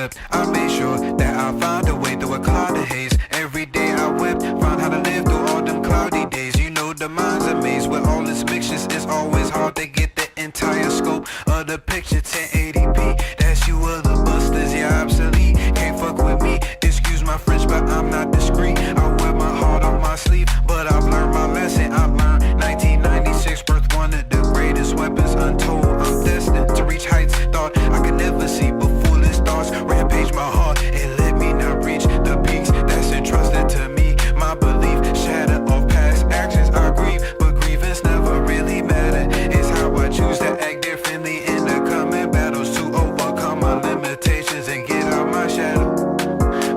whip. I made sure that I found a way through a cloud of haze. Every day I whipped, found how to live through all them cloudy days. You know the mind's a maze with all its mixtures. It's always hard to get the entire scope of the picture. 1080p, that's you other busters, yeah, obsolete. Can't fuck with me, excuse my French, but I'm not discreet. I wear my heart on my sleeve, but I've learned my lesson. I learned 1996 birth, one of the greatest weapons untold. I'm destined to reach heights thought I could never see, but foolish thoughts rampage my heart and let me not reach the peaks that's entrusted to me. My belief shattered off past actions. I grieve, but grievance never really mattered. It's how I choose to act differently in the coming battles to overcome my limitations and get out my shadow.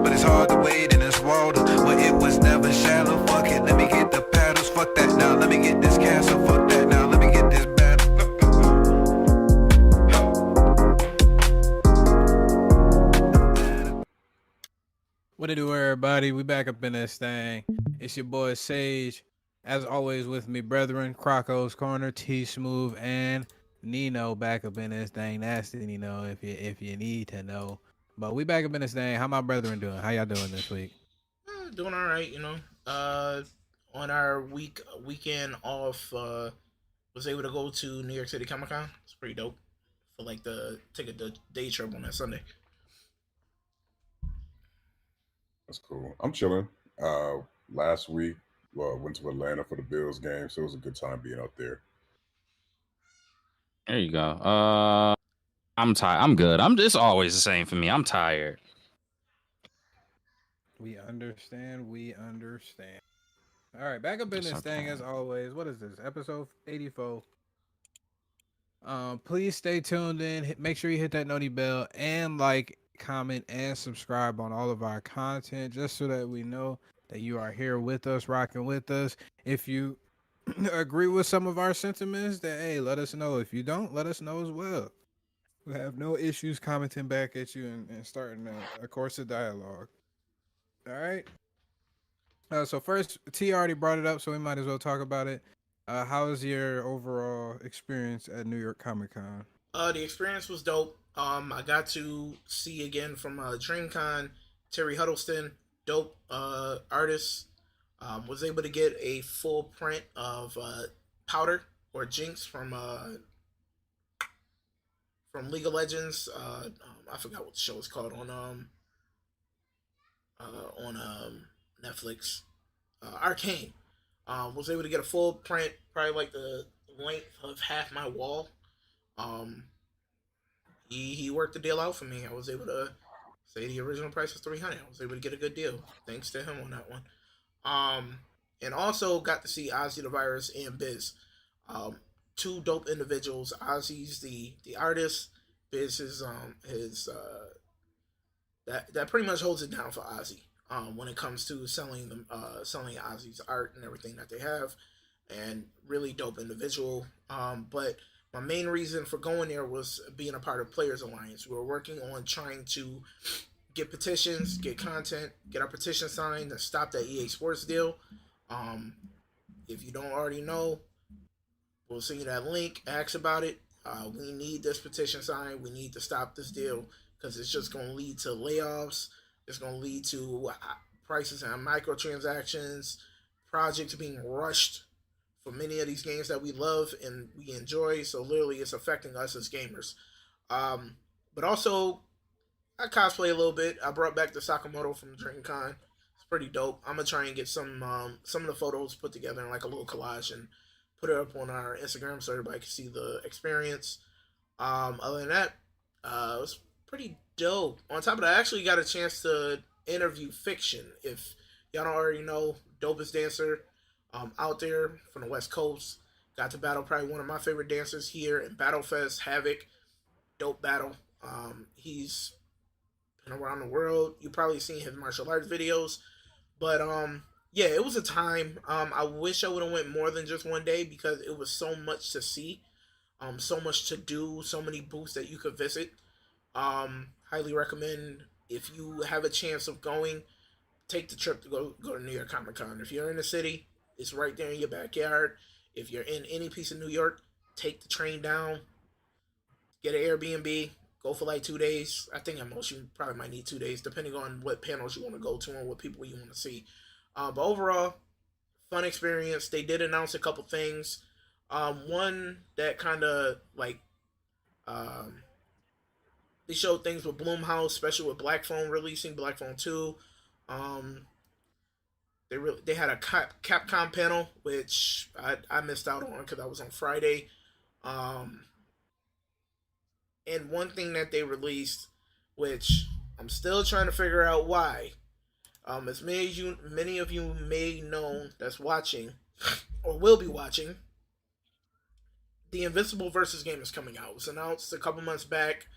But it's hard to wade in this water where it was never shallow. Fuck it, let me get the paddles. Fuck that now, let me get this castle. Fuck that now, let me get this battle. What it do, everybody? We back up in this thing. It's your boy Sage. As always, with me, brethren, Croco's Corner, T Smooth, and Nino back up in this thing. Nasty Nino, if you need to know. But we back up in this thing. How my brethren doing? How y'all doing this week? Doing all right, you know. On our weekend off, was able to go to New York City Comic Con. It's pretty dope. For like the take a day trip on that Sunday. That's cool. I'm chilling. Last week, went to Atlanta for the Bills game, so it was a good time being out there. There you go. I'm tired. I'm good. It's always the same for me. I'm tired. We understand. All right, back up in this thing as always. What is this? Episode 84. Please stay tuned in. Make sure you hit that noti bell and like, comment, and subscribe on all of our content, just so that we know that you are here with us, rocking with us. If you agree with some of our sentiments, then hey, let us know. If you don't, let us know as well. We have no issues commenting back at you and starting a course of dialogue. All right. So first, T already brought it up, so we might as well talk about it. How was your overall experience at New York Comic Con? The experience was dope. I got to see again from DreamCon, Terry Huddleston, dope artist. Was able to get a full print of Powder or Jinx from League of Legends. I forgot what the show is called on Netflix. Arcane. Was able to get a full print, probably like the length of half my wall. He worked the deal out for me. I was able to say the original price was $300. I was able to get a good deal thanks to him on that one. And also got to see Ozzy the Virus and Biz. Two dope individuals. Ozzy's the artist. Biz is that pretty much holds it down for Ozzy. When it comes to selling Ozzy's art and everything that they have, and really dope individual. But my main reason for going there was being a part of Players Alliance. We were working on trying to get petitions, get content, get our petition signed, and stop that EA Sports deal. If you don't already know, we'll send you that link. Ask about it. We need this petition signed. We need to stop this deal because it's just going to lead to layoffs. It's going to lead to prices on microtransactions, projects being rushed for many of these games that we love and we enjoy. So literally it's affecting us as gamers. But also, I cosplay a little bit. I brought back the Sakamoto from DreamCon. It's pretty dope. I'm going to try and get some of the photos put together in like a little collage and put it up on our Instagram so everybody can see the experience. Other than that, it was pretty dope. On top of that, I actually got a chance to interview Fiction. If y'all don't already know, dopest dancer out there from the West Coast. Got to battle probably one of my favorite dancers here in Battlefest, Havoc. Dope battle. He's been around the world. You probably seen his martial arts videos. But yeah, it was a time. I wish I would have went more than just one day because it was so much to see. So much to do, so many booths that you could visit. Highly recommend if you have a chance of going, take the trip to go to New York Comic Con. If you're in the city, it's right there in your backyard. If you're in any piece of New York, take the train down, get an Airbnb, Go for like 2 days. I think at most you probably might need 2 days, depending on what panels you want to go to and what people you want to see. But overall, fun experience. They did announce a couple things. One that kind of like um, they showed things with Bloomhouse, especially with Black Phone releasing Black Phone 2. Um, they had a Capcom panel, which I missed out on because I was on Friday. Um, and one thing that they released, which I'm still trying to figure out why. As many of you may know that's watching or will be watching, the Invincible versus game is coming out. It was announced a couple months back.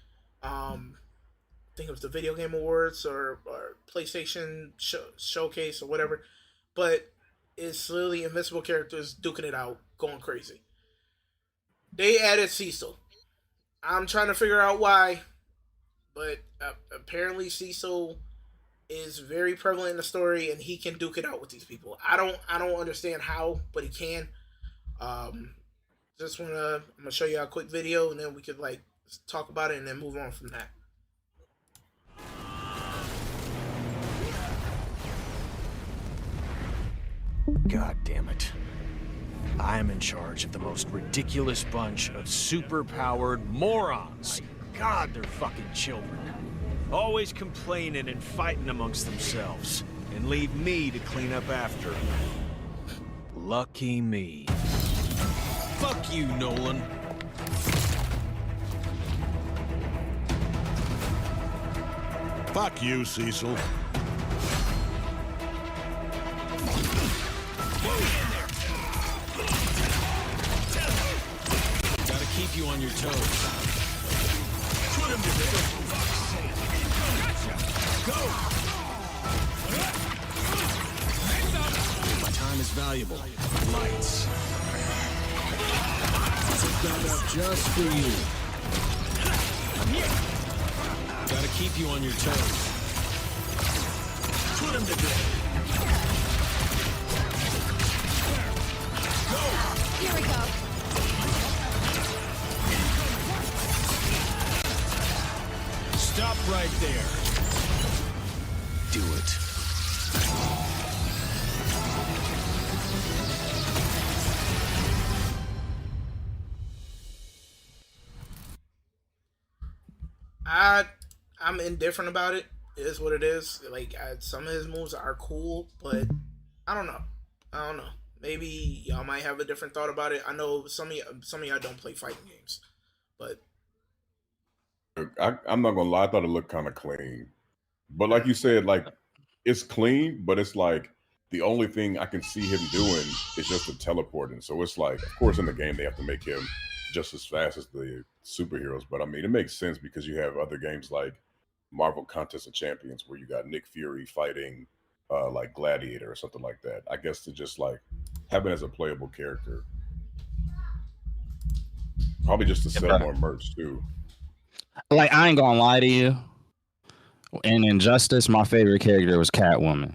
I think it was the Video Game Awards or PlayStation Showcase or whatever. But it's literally Invincible characters duking it out, going crazy. They added Cecil. I'm trying to figure out why, but apparently Cecil is very prevalent in the story, and he can duke it out with these people. I don't understand how, but he can. Um, I'm gonna show you a quick video, and then we could like talk about it, and then move on from that. God damn it. I am in charge of the most ridiculous bunch of super-powered morons. God, they're fucking children. Always complaining and fighting amongst themselves. And leave me to clean up after them. Lucky me. Fuck you, Nolan. Fuck you, Cecil. Gotta keep you on your toes. Put him to bed. Go! My time is valuable. Lights. Stand up just for you. Gotta keep you on your toes. Put him to bed. Here we go. Stop right there. Do it. I'm indifferent about it. It is what it is. Like some of his moves are cool, but I don't know. I don't know. Maybe y'all might have a different thought about it. I know some of y'all don't play fighting games, but I'm not gonna lie, I thought it looked kind of clean. But like you said, like it's clean, but it's like the only thing I can see him doing is just the teleporting. So it's like, of course, in the game they have to make him just as fast as the superheroes. But I mean, it makes sense because you have other games like Marvel Contest of Champions where you got Nick Fury fighting like Gladiator or something like that. I guess to just like have it as a playable character. Probably just to sell more merch too. Like, I ain't gonna lie to you. In Injustice, my favorite character was Catwoman.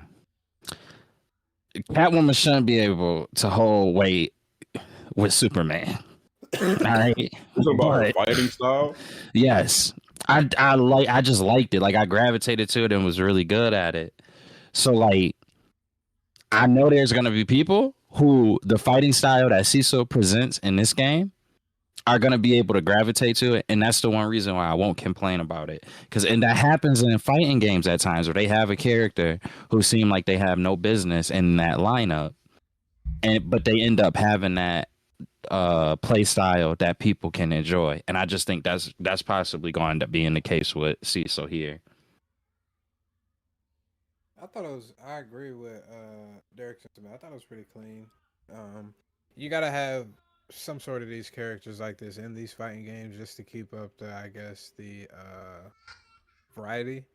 Catwoman shouldn't be able to hold weight with Superman. All right. Talking about her fighting style? Yes. I just liked it. Like, I gravitated to it and was really good at it. So like, I know there's gonna be people who the fighting style that Cecil presents in this game are gonna be able to gravitate to it, and that's the one reason why I won't complain about it. And that happens in fighting games at times where they have a character who seem like they have no business in that lineup, but they end up having that play style that people can enjoy, and I just think that's possibly going to end up being the case with Cecil here. I agree with Derek's sentiment. I thought it was pretty clean. You gotta have some sort of these characters like this in these fighting games just to keep up the variety.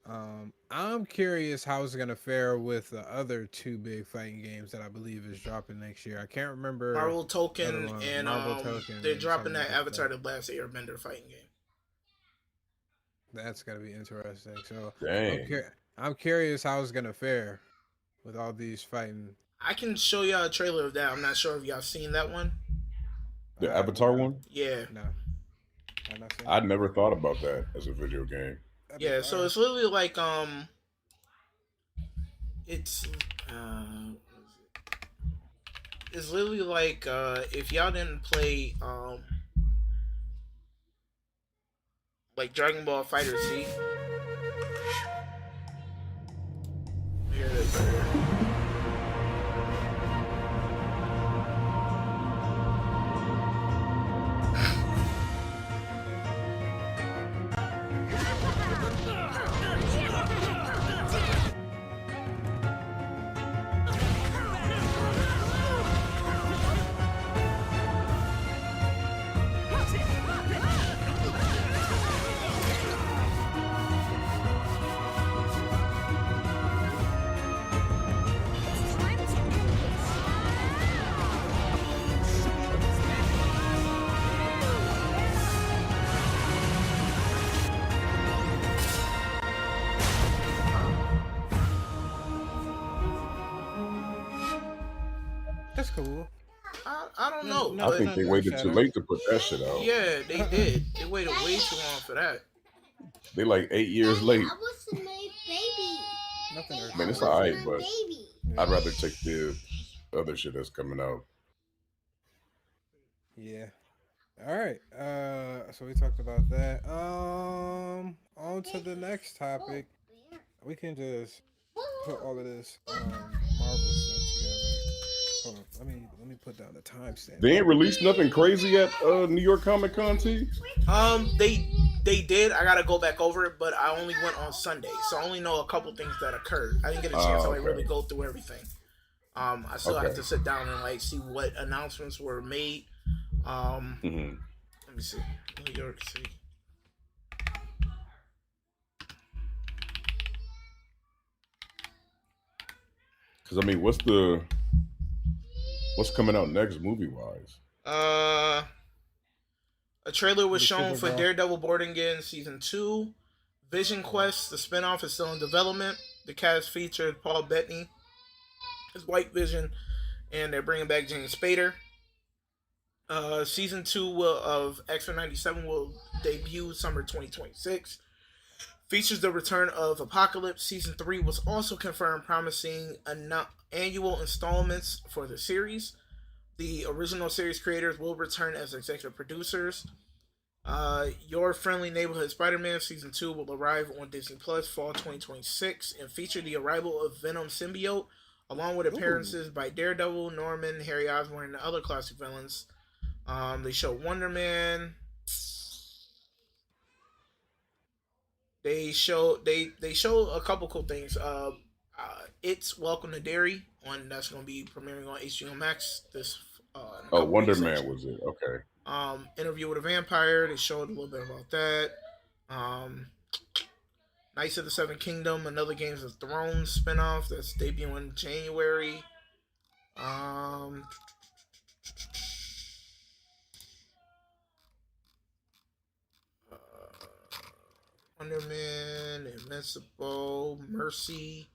I'm curious how it's gonna fare with the other two big fighting games that I believe is dropping next year. I can't remember. Marvel Token and Marvel Token they're and dropping that something like Avatar: that. The Last Airbender fighting game. That's gonna be interesting. So Dang. I'm curious how it's gonna fare with all these fighting. I can show y'all a trailer of that. I'm not sure if y'all seen that one. The Avatar one? Yeah. No. Have not seen it? I'd never thought about that as a video game. That'd be Yeah, so fire. it's literally like it's uh, it's literally like if y'all didn't play like Dragon Ball Fighter Z. Here it is right here. That's cool. I don't know. No, I but think they waited too late to put that shit out. yeah, they did. They waited way too long for that. They like 8 years late. Nothing. Man, it's alright, but I'd rather take the other shit that's coming out. Yeah. All right. So we talked about that. On to the next topic. We can just put all of this Marvel stuff together. Hold on. Let me put down the timestamp. They ain't released nothing crazy at New York Comic Con, T? They did. I gotta go back over it, but I only went on Sunday, so I only know a couple things that occurred. I didn't get a chance to like really go through everything. I still have to sit down and like see what announcements were made. Let me see. New York City. Because I mean, what's coming out next movie wise? A trailer was The shown for Supergirl. Daredevil Born Again Season 2. Vision Quest, the spinoff, is still in development. The cast featured Paul Bettany as White Vision, and they're bringing back James Spader. Season 2 of X-Men 97 will debut summer 2026. Features the return of Apocalypse. Season 3 was also confirmed, promising annual installments for the series. The original series creators will return as executive producers. Your Friendly Neighborhood Spider-Man Season 2 will arrive on Disney Plus fall 2026 and feature the arrival of Venom symbiote, along with appearances by Daredevil, Norman, Harry Osborn, and other classic villains. They show Wonder Man. They show a couple cool things. It's Welcome to Derry that's going to be premiering on HBO Max this. Wonder Man was it? Okay. Interview with a Vampire. They showed a little bit about that. Knights of the Seven Kingdom, another Games of Thrones spinoff that's debuting in January. Wonder Man, Invincible, Mercy,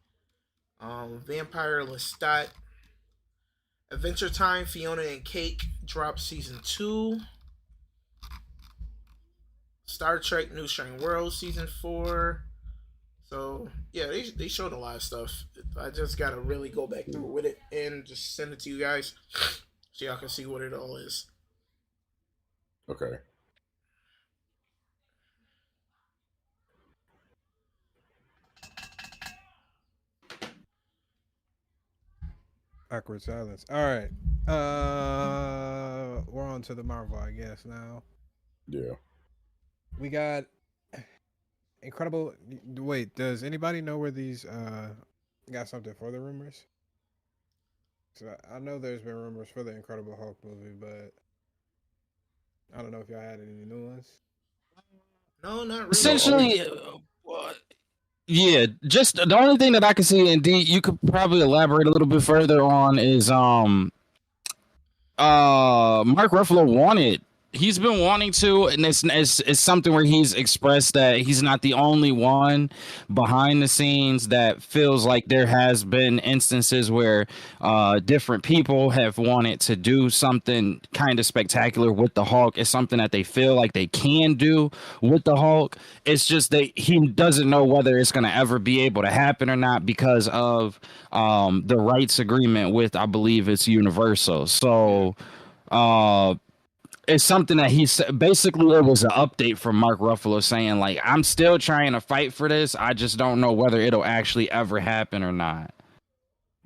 Vampire Lestat, Adventure Time, Fiona and Cake drops Season 2. Star Trek New Strange World Season 4. So, yeah, they showed a lot of stuff. I just got to really go back through with it and just send it to you guys so y'all can see what it all is. Okay. Awkward silence. All right. We're on to the Marvel, I guess now. Yeah. We got Incredible. Wait, does anybody know where these got something for the rumors? So I know there's been rumors for the Incredible Hulk movie, but I don't know if y'all had any new ones. No, not really. Essentially, yeah, just the only thing that I can see, indeed, you could probably elaborate a little bit further on is Mark Ruffalo wanted he's been wanting to, and it's something where he's expressed that he's not the only one behind the scenes that feels like there has been instances where different people have wanted to do something kind of spectacular with the Hulk. It's something that they feel like they can do with the Hulk. It's just that he doesn't know whether it's going to ever be able to happen or not because of the rights agreement with, I believe it's Universal. So it's something that he's basically, it was an update from Mark Ruffalo saying like, I'm still trying to fight for this. I just don't know whether it'll actually ever happen or not.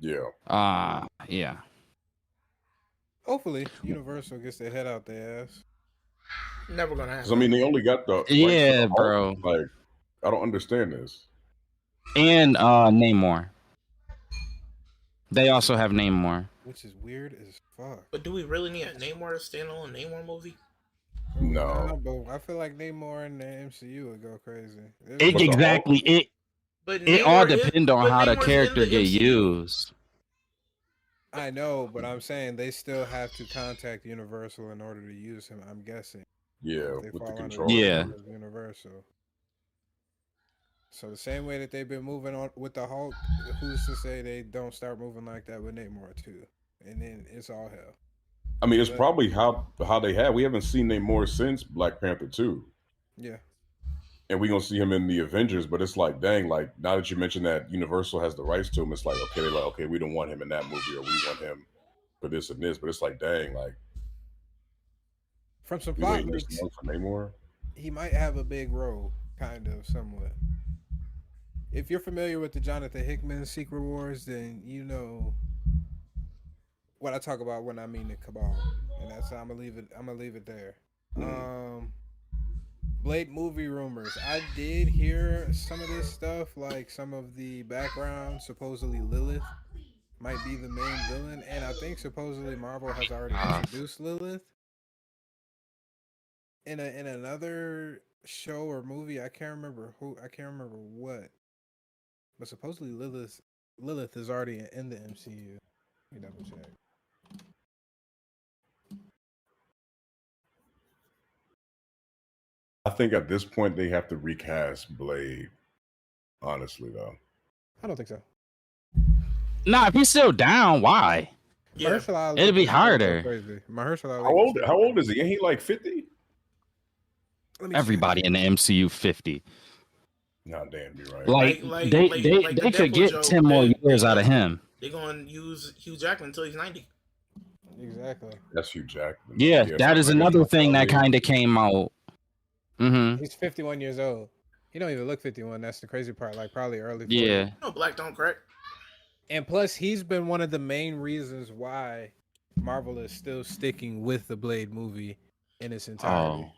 Yeah. Yeah. Hopefully, Universal gets their head out their ass. Never gonna happen. Because I mean, they only got the rights to Yeah, the Hulk. bro. Like, I don't understand this. And Namor. They also have Namor. Which is weird as fuck. But do we really need a Namor standalone Namor movie? No. Nah, but I feel like Namor in the MCU would go crazy. It exactly it. But It all Namor is- depends on but how the Namor's in character the get MCU. used. I know, but I'm saying they still have to contact Universal in order to use him. I'm guessing. Yeah, They with the fall under control. Yeah. Universal. So the same way that they've been moving on with the Hulk, who's to say they don't start moving like that with Namor too? And then it's all hell. I mean, it's But- probably how they have. We haven't seen Namor since Black Panther 2. Yeah. And we're gonna see him in the Avengers, but it's like, dang, like now that you mentioned that Universal has the rights to him, it's like, okay, they're like, okay, we don't want him in that movie, or we want him for this and this. But it's like, dang, like From some we plot waiting this leaks, long for Namor. he might have a big role, kind of, somewhat. If you're familiar with the Jonathan Hickman Secret Wars, then you know what I talk about when I mean the Cabal, and that's I'm gonna leave it there. Blade movie rumors. I did hear some of this stuff, like some of the background. Supposedly Lilith might be the main villain, and I think supposedly Marvel has already introduced Lilith in another show or movie. I can't remember what, but supposedly Lilith is already in the MCU. Let me double check. I think at this point they have to recast Blade. Honestly, though, I don't think so. Nah, if he's still down, why? Yeah. Mahershala Ali It'd be is harder. Crazy. Mahershala Ali how is still old crazy. is he? Ain't he like 50? Let me Everybody in the MCU 50. Nah, damn, you're right. Like, Like they the could Deadpool get joke, 10 more they years out of gonna- him. They're gonna use Hugh Jackman until he's 90. Exactly. That's Hugh Jackman. Yeah, that is so another thing that Ali. kind of came out. Mm-hmm. He's 51 years old. He don't even look 51. That's the crazy part. Like probably early 40s. Yeah. No, black don't crack. And plus, he's been one of the main reasons why Marvel is still sticking with the Blade movie in its entirety. Oh.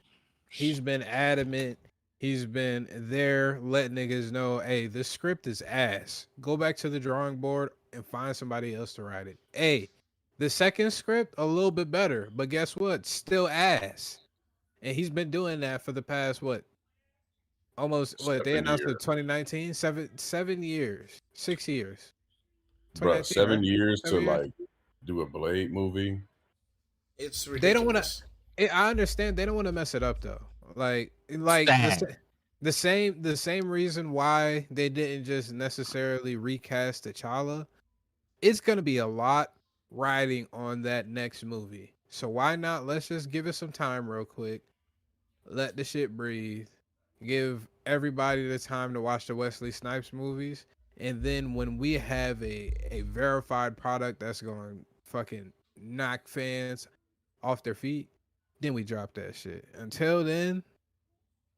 He's been adamant. He's been there letting niggas know, hey, this script is ass. Go back to the drawing board and find somebody else to write it. Hey, the second script, a little bit better. But guess what? Still ass. And he's been doing that for the past, almost, they 7 announced it years. 2019? 7 years. 6 years. Bro, 2019, 7 right? years 7 to years. like do a Blade movie. It's They don't ridiculous. want to. I understand they don't want to mess it up though. Like Sad. the same reason why they didn't just necessarily recast T'Challa. It's gonna be a lot riding on that next movie. So why not? Let's just give it some time real quick. Let the shit breathe. Give everybody the time to watch the Wesley Snipes movies. And then when we have a verified product that's going to fucking knock fans off their feet, then we drop that shit. Until then,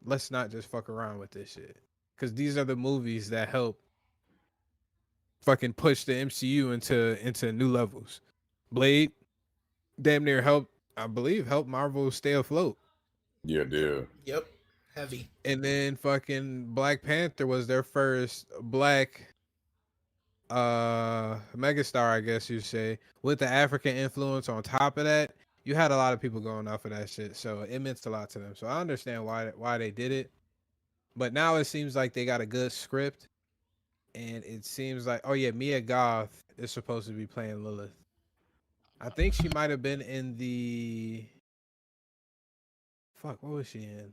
let's not just fuck around with this shit. Because these are the movies that help fucking push the MCU into new levels. Blade damn near helped Marvel stay afloat. Yeah, dude. Yep. Heavy. And then fucking Black Panther was their first black megastar, I guess you'd say, with the African influence on top of that. You had a lot of people going off of that shit, so it meant a lot to them. So I understand why they did it. But now it seems like they got a good script, and it seems like, oh yeah, Mia Goth is supposed to be playing Lilith. I think she might have been in the Fuck, what was she in?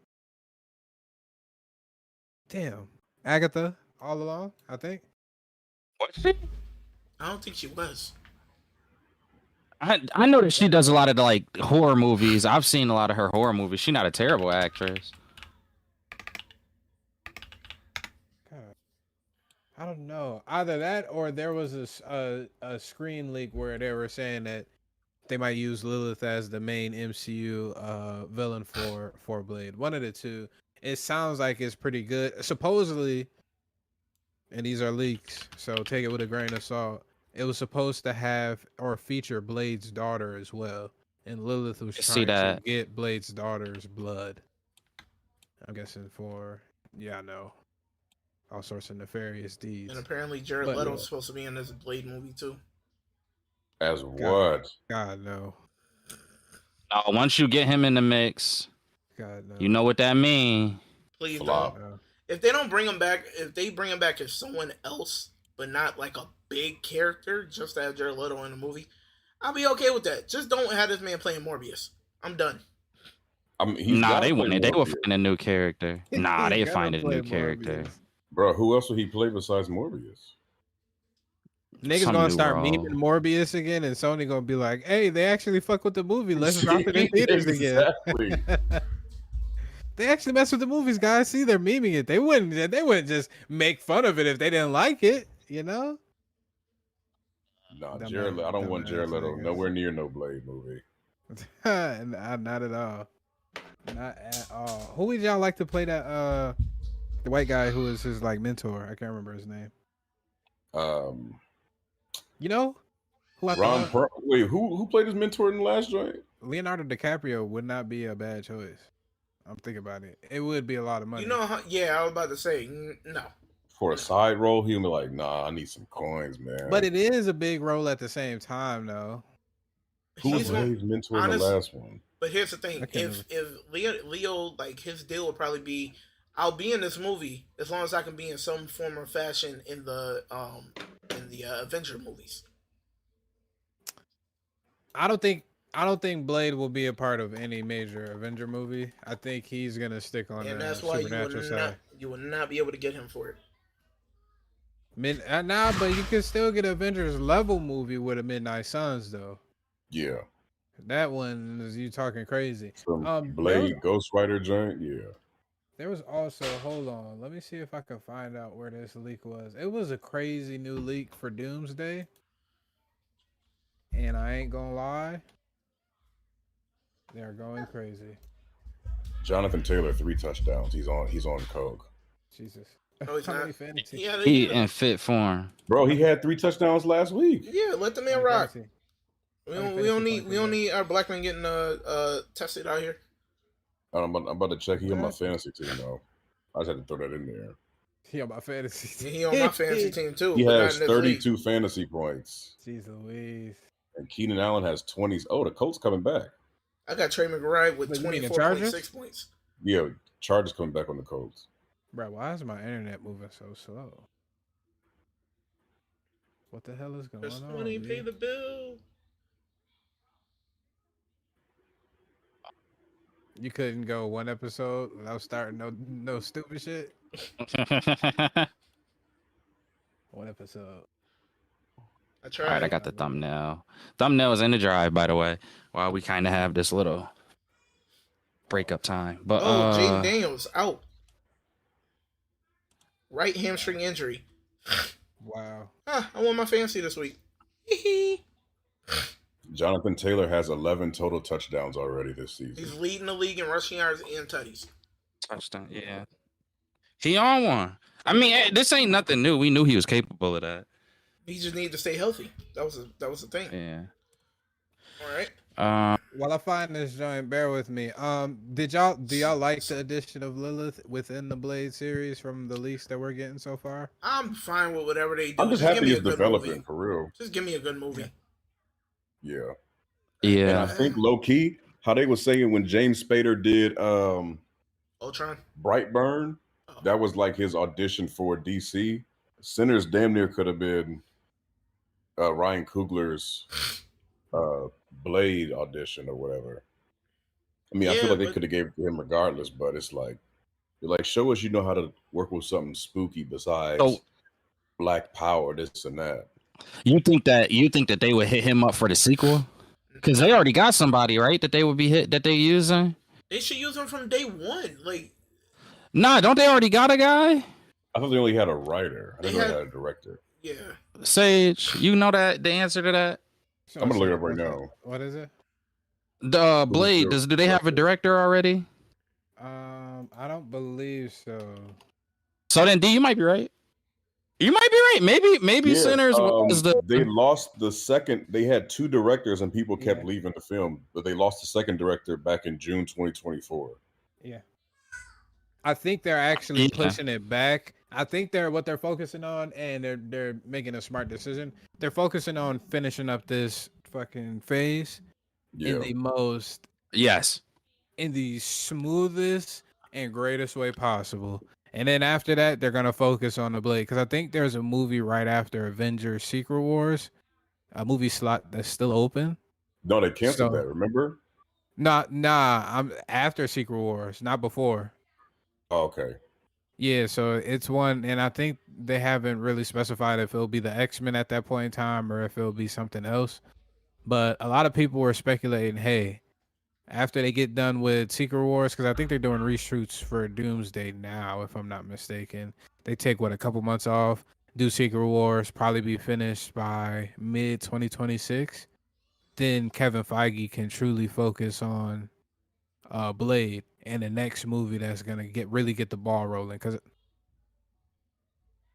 Damn, Agatha, all along. I think. What's she? I don't think she was. I know that she does a lot of like horror movies. I've seen a lot of her horror movies. She's not a terrible actress. God, I don't know. Either that or there was a screen leak where they were saying that they might use Lilith as the main MCU villain for Blade. One of the two. It sounds like it's pretty good. Supposedly, and these are leaks, so take it with a grain of salt. It was supposed to have or feature Blade's daughter as well, and Lilith was See trying to that. get Blade's daughter's blood. I'm guessing for I know all sorts of nefarious deeds. And apparently Jared But- Leto's supposed to be in this Blade movie too. As what? God no, Once you get him in the mix, God no. you know what that mean. Please Flop. don't. No. If they don't bring him back, if they bring him back as someone else, but not like a big character, just to have Jared Leto in the movie, I'll be okay with that. Just don't have this man playing Morbius. I'm done. I mean, he's Nah, gotta they play wouldn't. They will Morbius. find a new character. Nah, He they gotta find a play new character. Morbius. Bro, who else would he play besides Morbius? Niggas Some gonna new start role. memeing Morbius again, and Sony gonna be like, "Hey, they actually fuck with the movie. Let's drop it in theaters again." Exactly. They actually mess with the movies, guys. See, they're memeing it. They wouldn't just make fun of it if they didn't like it, you know? Nah, Dumbass- Jared. I don't want Jared dumbass Leto niggas. nowhere near no Blade movie. Not at all. Not at all. Who would y'all like to play that? The white guy who is his like mentor. I can't remember his name. You know? Who I Ron. thought Wait, who played his mentor in the last joint? Leonardo DiCaprio would not be a bad choice. I'm thinking about it. It would be a lot of money. You know how? Yeah, I was about to say no. For a side role, he'll be like, "Nah, I need some coins, man." But it is a big role at the same time, though. who was He's gonna- Blade's mentor in the honest- last one? But here's the thing: I can't if Leo like his deal would probably be, I'll be in this movie as long as I can be in some form or fashion in the Avenger movies. I don't think Blade will be a part of any major Avenger movie. I think he's gonna stick on And the that's why supernatural side. you will not be able to get him for it. Nah, but you can still get Avengers level movie with a Midnight Suns though. Yeah, That one is you talking crazy. some Blade Ghost Rider joint. Yeah, There was also hold on, let me see if I can find out where this leak was. It was a crazy new leak for Doomsday, and I ain't gonna lie, they're going crazy. Jonathan Taylor 3 touchdowns. He's on coke. Jesus. No, he's How many not. fantasy? Yeah, He in fit form. Bro, he had 3 touchdowns last week. yeah, let the How man many rock. fantasy? We How many don't fantasy need points we he don't got? need our black man getting tested out here. I'm about to check. He on my What? fantasy team though. I just had to throw that in there. He on my fantasy. He on my fantasy team too. He but not has in this league. 32 fantasy points, Jeez Louise. and Keenan Allen has 20. Oh, the Colts coming back. I got Trey McBride with But you mean the 24.6 points. Yeah, Chargers coming back on the Colts. Bro, why is my internet moving so slow? What the hell is going There's on? money, B? pay the bill. You couldn't go one episode without starting no stupid shit. One episode. I tried. All right, I got the thumbnail. Thumbnail is in the drive, by the way, while we kind of have this little breakup time. But Oh, Jaden Daniels out. Right hamstring injury. Wow. I won my fantasy this week. Jonathan Taylor has 11 total touchdowns already this season. He's leading the league in rushing yards and tutties. touchdown, yeah. He on one. I mean, this ain't nothing new. We knew he was capable of that. He just needed to stay healthy. That was the thing. Yeah. All right. While I find this joint, bear with me. Do y'all like the addition of Lilith within the Blade series from the leaks that we're getting so far? I'm fine with whatever they do. I'm just give happy me it's a good developing movie. for real. Just give me a good movie. Yeah. Yeah. And I think low key, how they were saying when James Spader did Ultron. Brightburn, that was like his audition for DC. Sinners damn near could have been Ryan Coogler's Blade audition or whatever. I mean, I feel Yeah, like they but could have gave it to him regardless, but it's like, you're like, show us you know how to work with something spooky So besides Black Power, this and that. you think that they would hit him up for the sequel? Because they already got somebody, right? That they would be hit that they using. they should use him from day one. Like Nah, don't they already got a guy? I thought they only had a writer. I they didn't know they had, had a director. yeah. Sage, you know that the answer to that. I'm gonna look it up right now. What is it? The Who's Blade. the Do they have a director already? I don't believe so. So then, D, you might be right. You might be right. Maybe Yeah, Sinners was the. they lost the second. They had two directors, and people kept Yeah. leaving the film, but they lost the second director back in June 2024. Yeah. I think they're actually Yeah. pushing it back. I think what they're focusing on, and they're making a smart decision. They're focusing on finishing up this fucking phase Yeah, in the smoothest and greatest way possible. And then after that, they're gonna focus on the Blade, because I think there's a movie right after Avengers: Secret Wars, a movie slot that's still open. no, they canceled So- that. Remember? Nah, I'm after Secret Wars, not before. Oh, okay. Yeah, so it's one, and I think they haven't really specified if it'll be the X-Men at that point in time or if it'll be something else. But a lot of people were speculating, hey, after they get done with Secret Wars, because I think they're doing reshoots for Doomsday now, if I'm not mistaken. They take, a couple months off, do Secret Wars, probably be finished by mid-2026. Then Kevin Feige can truly focus on Blade and the next movie that's gonna really get the ball rolling. Because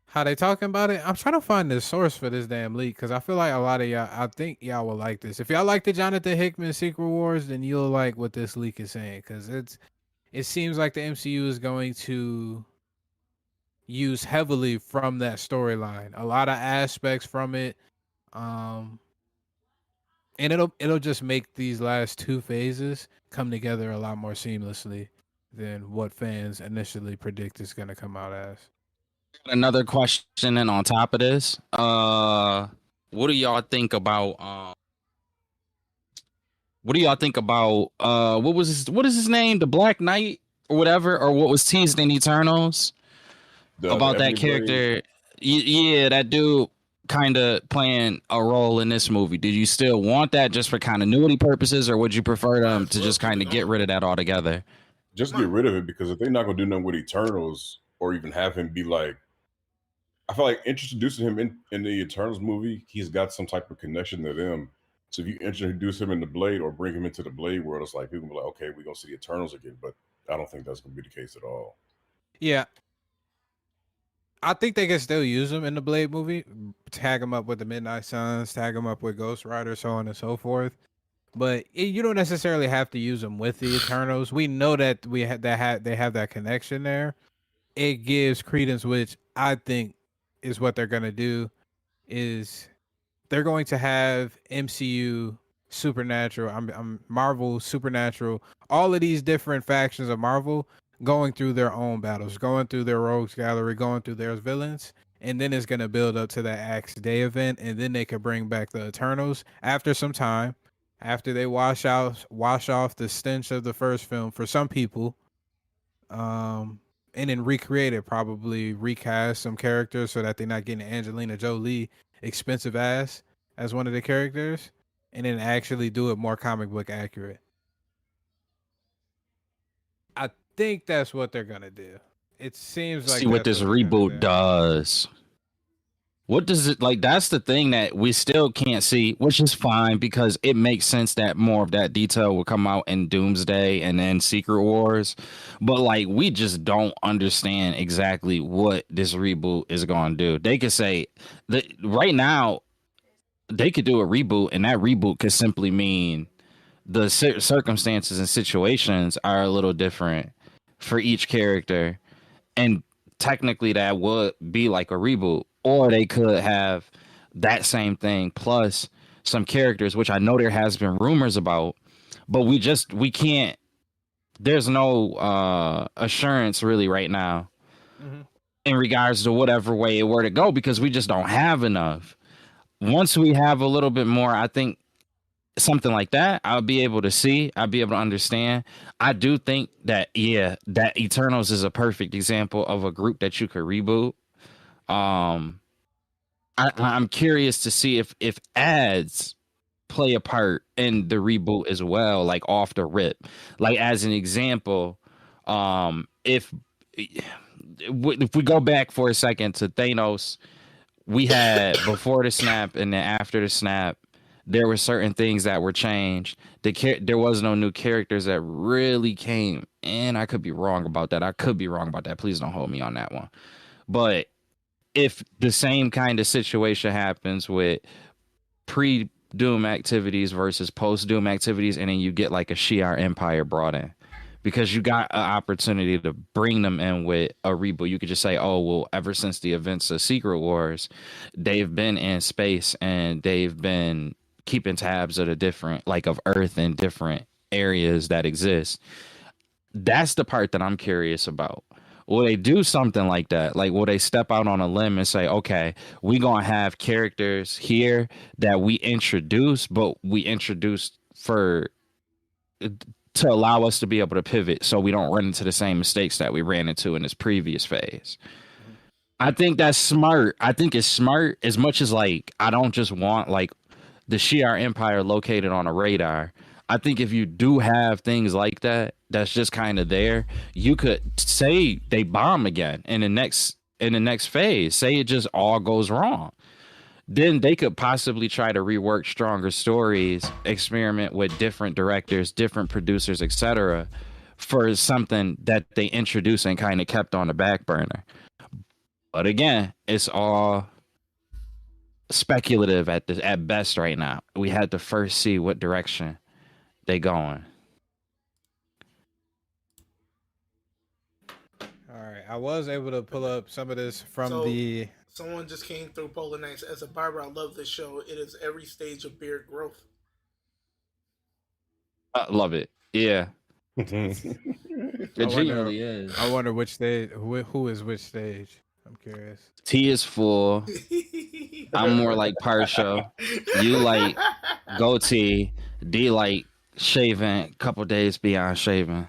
how they talking about it, I'm trying to find the source for this damn leak, because I feel like a lot of y'all, I think y'all will like this. If y'all like the Jonathan Hickman Secret Wars, then you'll like what this leak is saying, because it seems like the MCU is going to use heavily from that storyline, a lot of aspects from it, and it'll just make these last two phases come together a lot more seamlessly than what fans initially predict is going to come out as. Another question, and on top of this, what do y'all think about? What do y'all think about? What is his name? The Black Knight or whatever, or what was teased in Eternals about that character? Yeah, that dude kind of playing a role in this movie. Did you still want that just for continuity purposes, or would you prefer them to just kind of get rid of that altogether? Just get rid of it, because if they're not gonna do nothing with Eternals or even have him be like, I feel like introducing him in the Eternals movie, he's got some type of connection to them. So if you introduce him in the Blade or bring him into the Blade world, it's like people be like, okay, we're gonna see the Eternals again. But I don't think that's gonna be the case at all. Yeah. I think they can still use him in the Blade movie, tag him up with the Midnight Suns, tag him up with Ghost Rider, so on and so forth. But you don't necessarily have to use them with the Eternals. We know that they have that connection there. It gives credence, which I think is what they're gonna do. Is they're going to have MCU Supernatural, I'm Marvel Supernatural, all of these different factions of Marvel going through their own battles, going through their rogues gallery, going through their villains, and then it's gonna build up to that Axe Day event, and then they could bring back the Eternals after some time, after they wash off the stench of the first film for some people, and then recreate it, probably recast some characters so that they're not getting Angelina Jolie expensive ass as one of the characters, and then actually do it more comic book accurate. I think that's what they're gonna do. It seems like See what that's this they're gonna reboot do. does. What does it like? That's the thing that we still can't see, which is fine because it makes sense that more of that detail will come out in Doomsday and then Secret Wars. But like, we just don't understand exactly what this reboot is going to do. They could say that right now, they could do a reboot, and that reboot could simply mean the circumstances and situations are a little different for each character. And technically that would be like a reboot, or they could have that same thing plus some characters, which I know there has been rumors about, but we can't, there's no assurance really right now in regards to whatever way it were to go, because we just don't have enough. Once we have a little bit more, I think something like that, I'll be able to see, I'll be able to understand. I do think that, yeah, that Eternals is a perfect example of a group that you could reboot. Um, I'm curious to see if ads play a part in the reboot as well, like off the rip. Like as an example, if we go back for a second to Thanos, we had before the snap and then after the snap, there were certain things that were changed. There was no new characters that really came, and I could be wrong about that. I could be wrong about that. Please don't hold me on that one. But if the same kind of situation happens with pre Doom activities versus post Doom activities, and then you get like a Shi'ar Empire brought in, because you got an opportunity to bring them in with a reboot. You could just say, oh, well, ever since the events of Secret Wars, they've been in space and they've been keeping tabs of the different, like of Earth and different areas that exist. That's the part that I'm curious about. Will they do something like that? Like, will they step out on a limb and say, okay, we gonna have characters here that we introduce, but we introduced for to allow us to be able to pivot so we don't run into the same mistakes that we ran into in this previous phase. I think that's smart. I think it's smart as much as like I don't just want like the Shi'ar Empire located on a radar. I think if you do have things like that, that's just kind of there. You could say they bomb again in the next phase. Say it just all goes wrong. Then they could possibly try to rework stronger stories, experiment with different directors, different producers, etc., for something that they introduced and kind of kept on the back burner. But again, it's all speculative at best right now. We had to first see what direction they going. All right, I was able to pull up some of this from So- the. Someone just came through Polar Nights. As a barber, I love this show. It is every stage of beard growth. Love it. Yeah, it I wonder- genuinely is. I wonder which stage, who is which stage. I'm curious. T is full. I'm more like partial. You like goatee. D like shaving. Couple days beyond shaving.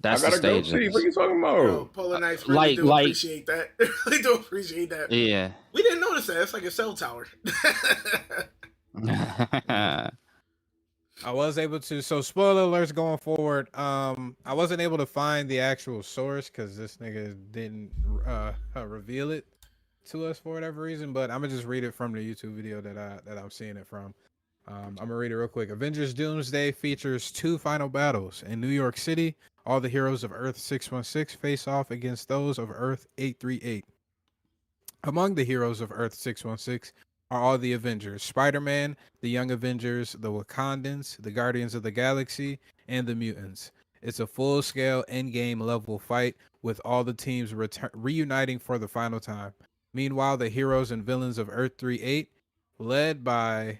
I That's the gotta go stage. see. What are you talking Bro, about? Polar Nights really do like- appreciate that. Really do appreciate that. Yeah. We didn't notice that. It's like a cell tower. I was able to. So spoiler alerts going forward. I wasn't able to find the actual source because this nigga didn't reveal it to us for whatever reason. But I'm gonna just read it from the YouTube video that I'm seeing it from. I'm gonna read it real quick. Avengers Doomsday features 2 final battles in New York City. All the heroes of Earth 616 face off against those of Earth 838. Among the heroes of Earth 616 are all the Avengers: Spider-Man, the Young Avengers, the Wakandans, the Guardians of the Galaxy, and the Mutants. It's a full-scale endgame level fight with all the teams reuniting for the final time. Meanwhile, the heroes and villains of Earth 38, led by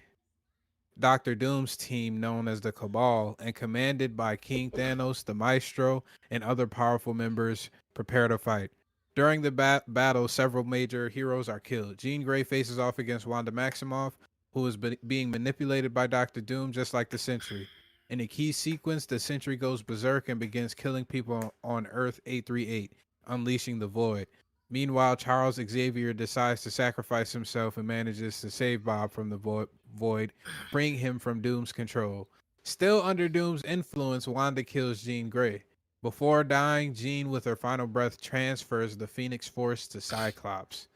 Dr. Doom's team known as the Cabal and commanded by King Thanos, the Maestro, and other powerful members, prepare to fight. During the battle, several major heroes are killed. Jean Grey faces off against Wanda Maximoff, who is being manipulated by Dr. Doom just like the Sentry. In a key sequence, the Sentry goes berserk and begins killing people on Earth 838, unleashing the Void. Meanwhile, Charles Xavier decides to sacrifice himself and manages to save Bob from the Void, freeing him from Doom's control. Still under Doom's influence, Wanda kills Jean Grey. Before dying, Jean, with her final breath, transfers the Phoenix Force to Cyclops.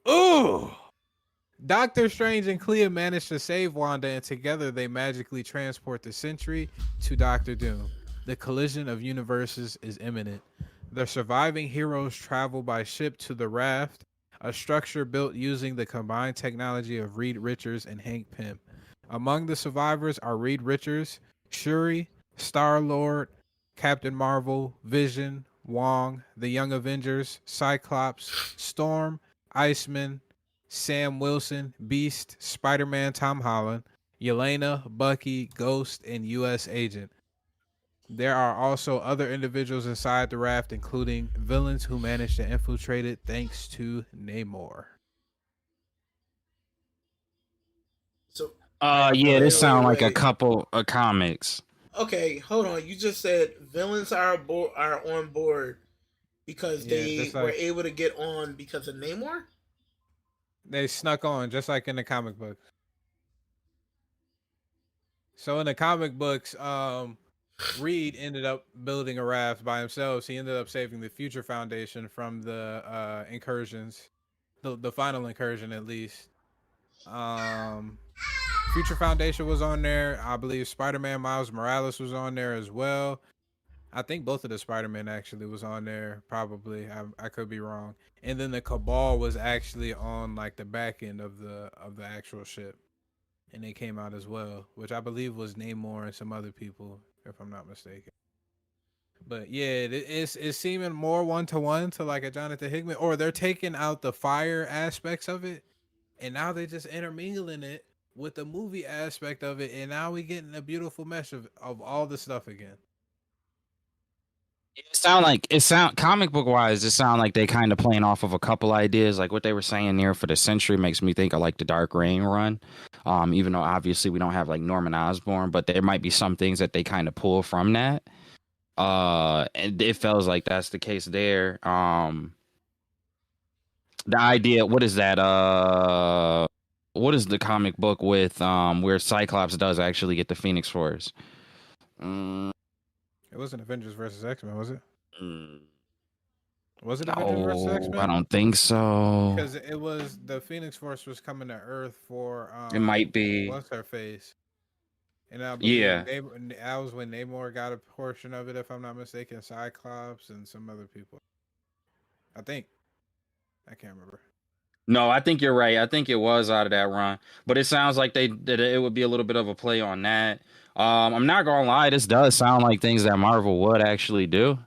Ooh! Doctor Strange and Clea manage to save Wanda, and together they magically transport the Sentry to Doctor Doom. The collision of universes is imminent. The surviving heroes travel by ship to the Raft, a structure built using the combined technology of Reed Richards and Hank Pym. Among the survivors are Reed Richards, Shuri, Star-Lord, Captain Marvel, Vision, Wong, the Young Avengers, Cyclops, Storm, Iceman, Sam Wilson, Beast, Spider-Man Tom Holland, Yelena, Bucky, Ghost, and U.S. Agent. There are also other individuals inside the raft, including villains who managed to infiltrate it thanks to Namor. So Yeah, this sound like a wait. couple of comics. Okay, hold on. You just said villains are on board because Yeah, they just were like able to get on because of Namor. they snuck on, just like in the comic books. So in the comic books, Reed ended up building a raft by himself. He ended up saving the Future Foundation from the incursions, the final incursion at least. Um, Future Foundation was on there. I believe Spider-Man Miles Morales was on there as well. I think both of the Spider-Man actually was on there. Probably, I could be wrong. And then the Cabal was actually on like the back end of the actual ship, and they came out as well, which I believe was Namor and some other people, if I'm not mistaken. But yeah, it's seeming more 1-to-1 to like a Jonathan Hickman, or they're taking out the fire aspects of it, and now they just intermingling it with the movie aspect of it, and now we getting a beautiful mesh of all the stuff again. It sound comic book wise, it sound like they kind of playing off of a couple ideas. Like what they were saying there for the Century makes me think of like the Dark Reign run. Even though obviously we don't have like Norman Osborn, but there might be some things that they kind of pull from that. And it feels like that's the case there. The idea, what is that? What is the comic book with where Cyclops does actually get the Phoenix Force? It wasn't Avengers versus X-Men, was it? Mm, Was it Avengers versus no, X-Men? I don't think so. Because it was the Phoenix Force was coming to Earth for It might be. what's her face, and I believe Yeah. that was when Namor got a portion of it, if I'm not mistaken. Cyclops and some other people. I think I can't remember. No, I think you're right. I think it was out of that run, but it sounds like that it would be a little bit of a play on that. I'm not gonna lie, this does sound like things that Marvel would actually do.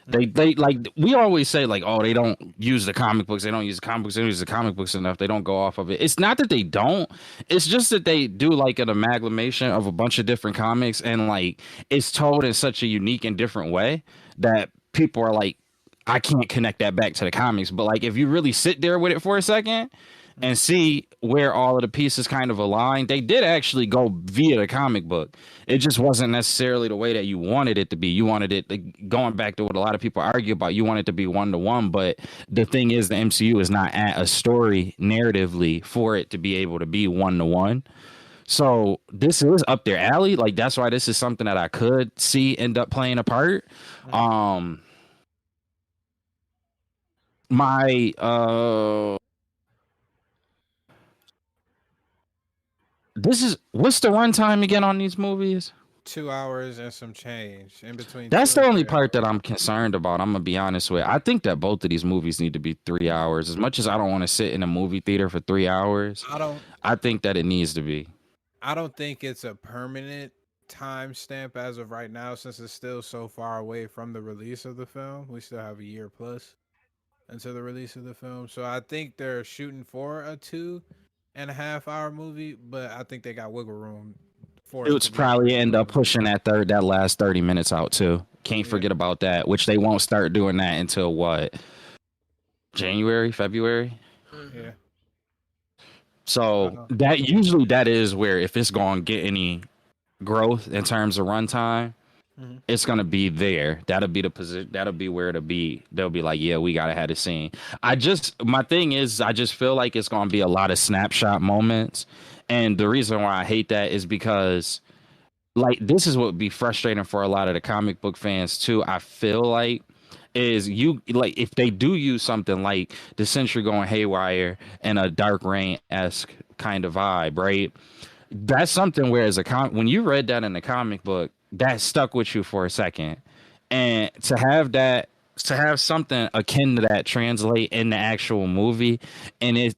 They like we always say like, oh, they don't use the comic books, they don't use the comic books, they don't use the comic books enough, they don't go off of it. It's not that they don't, it's just that they do like an amalgamation of a bunch of different comics, and like it's told in such a unique and different way that people are like, I can't connect that back to the comics. But like if you really sit there with it for a second and see where all of the pieces kind of align, they did actually go via the comic book. It just wasn't necessarily the way that you wanted it to be. You wanted it, like, going back to what a lot of people argue about, you want it to be 1-to-1. But the thing is, the MCU is not at a story narratively for it to be able to be 1-to-1. So this is up their alley. Like that's why this is something that I could see end up playing a part. My this is what's the runtime again on these movies? 2 hours and some change in between. That's 2 the and only 3 part that hours. I'm concerned about. I'm gonna be honest with. I think that both of these movies need to be 3 hours. As much as I don't want to sit in a movie theater for 3 hours, I think that it needs to be. I don't think it's a permanent timestamp as of right now, since it's still so far away from the release of the film. We still have a year plus until the release of the film. So I think they're shooting for a 2.5 hour movie, but I think they got wiggle room for It would probably end up pushing that last 30 minutes out too. Can't forget about that, which they won't start doing that until what? January, February? Yeah. So that is where, if it's going to get any growth in terms of runtime, it's going to be there. That'll be the position. That'll be where it'll be. They'll be like, yeah, we got to have the scene. My thing is, I just feel like it's going to be a lot of snapshot moments. And the reason why I hate that is because, like, this is what would be frustrating for a lot of the comic book fans too. I feel like is you like if they do use something like the Century going haywire and a Dark Reign-esque kind of vibe, right? That's something where when you read that in the comic book, that stuck with you for a second, and to have something akin to that translate in the actual movie, and it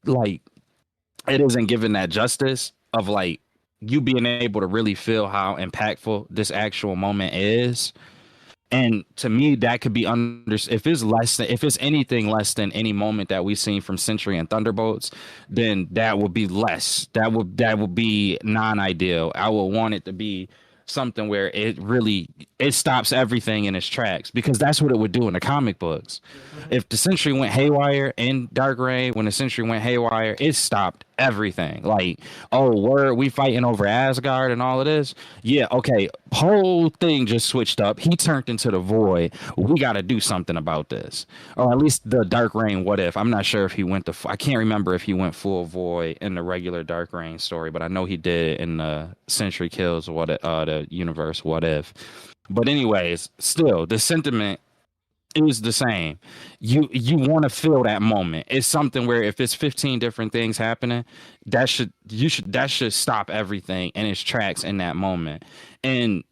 isn't given that justice of like you being able to really feel how impactful this actual moment is. And to me, that could be if it's anything less than any moment that we've seen from Century and Thunderbolts, then that would be less. That would be non-ideal. I would want it to be something where it stops everything in its tracks, because that's what it would do in the comic books. If the Century went haywire in Dark Reign, when the Century went haywire, it stopped everything. Like, oh, we fighting over Asgard and all of this. Yeah, okay. Whole thing just switched up. He turned into the Void. We got to do something about this, or at least the Dark Reign. What if? I'm not sure if he went to. I can't remember if he went full Void in the regular Dark Reign story, but I know he did in the Century Kills. The universe? What if? But anyways, still the sentiment is the same. You want to feel that moment. It's something where if it's 15 different things happening, that should stop everything in its tracks in that moment. And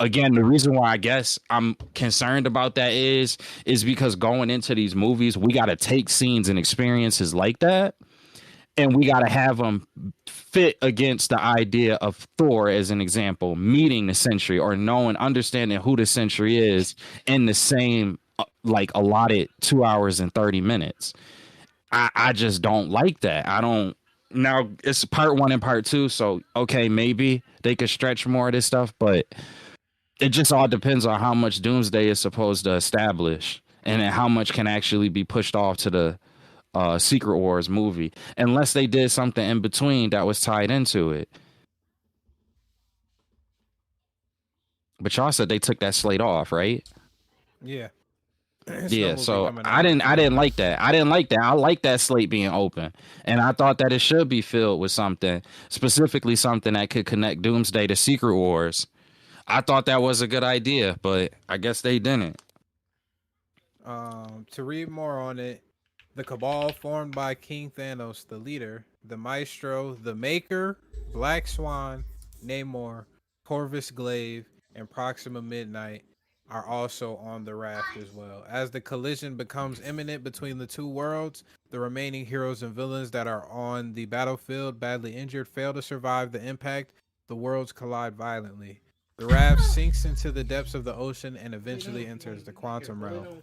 again, the reason why I guess I'm concerned about that is because going into these movies, we got to take scenes and experiences like that, and we got to have them fit against the idea of Thor, as an example, meeting the Sentry or understanding who the Sentry is in the same like allotted 2 hours and 30 minutes. I just don't like that. I don't. Now it's part 1 and part 2, so okay, maybe they could stretch more of this stuff, but it just all depends on how much Doomsday is supposed to establish and then how much can actually be pushed off to the Secret Wars movie, unless they did something in between that was tied into it. But y'all said they took that slate off, right? Yeah. Yeah, so I didn't like that. I like that slate being open, and I thought that it should be filled with something, specifically something that could connect Doomsday to Secret Wars. I thought that was a good idea, but I guess they didn't. To read more on it, the Cabal formed by King Thanos, the leader, the Maestro, the Maker, Black Swan, Namor, Corvus Glaive, and Proxima Midnight are also on the raft as well. As the collision becomes imminent between the two worlds, the remaining heroes and villains that are on the battlefield, badly injured, fail to survive the impact. The worlds collide violently. The raft sinks into the depths of the ocean and eventually enters the quantum realm.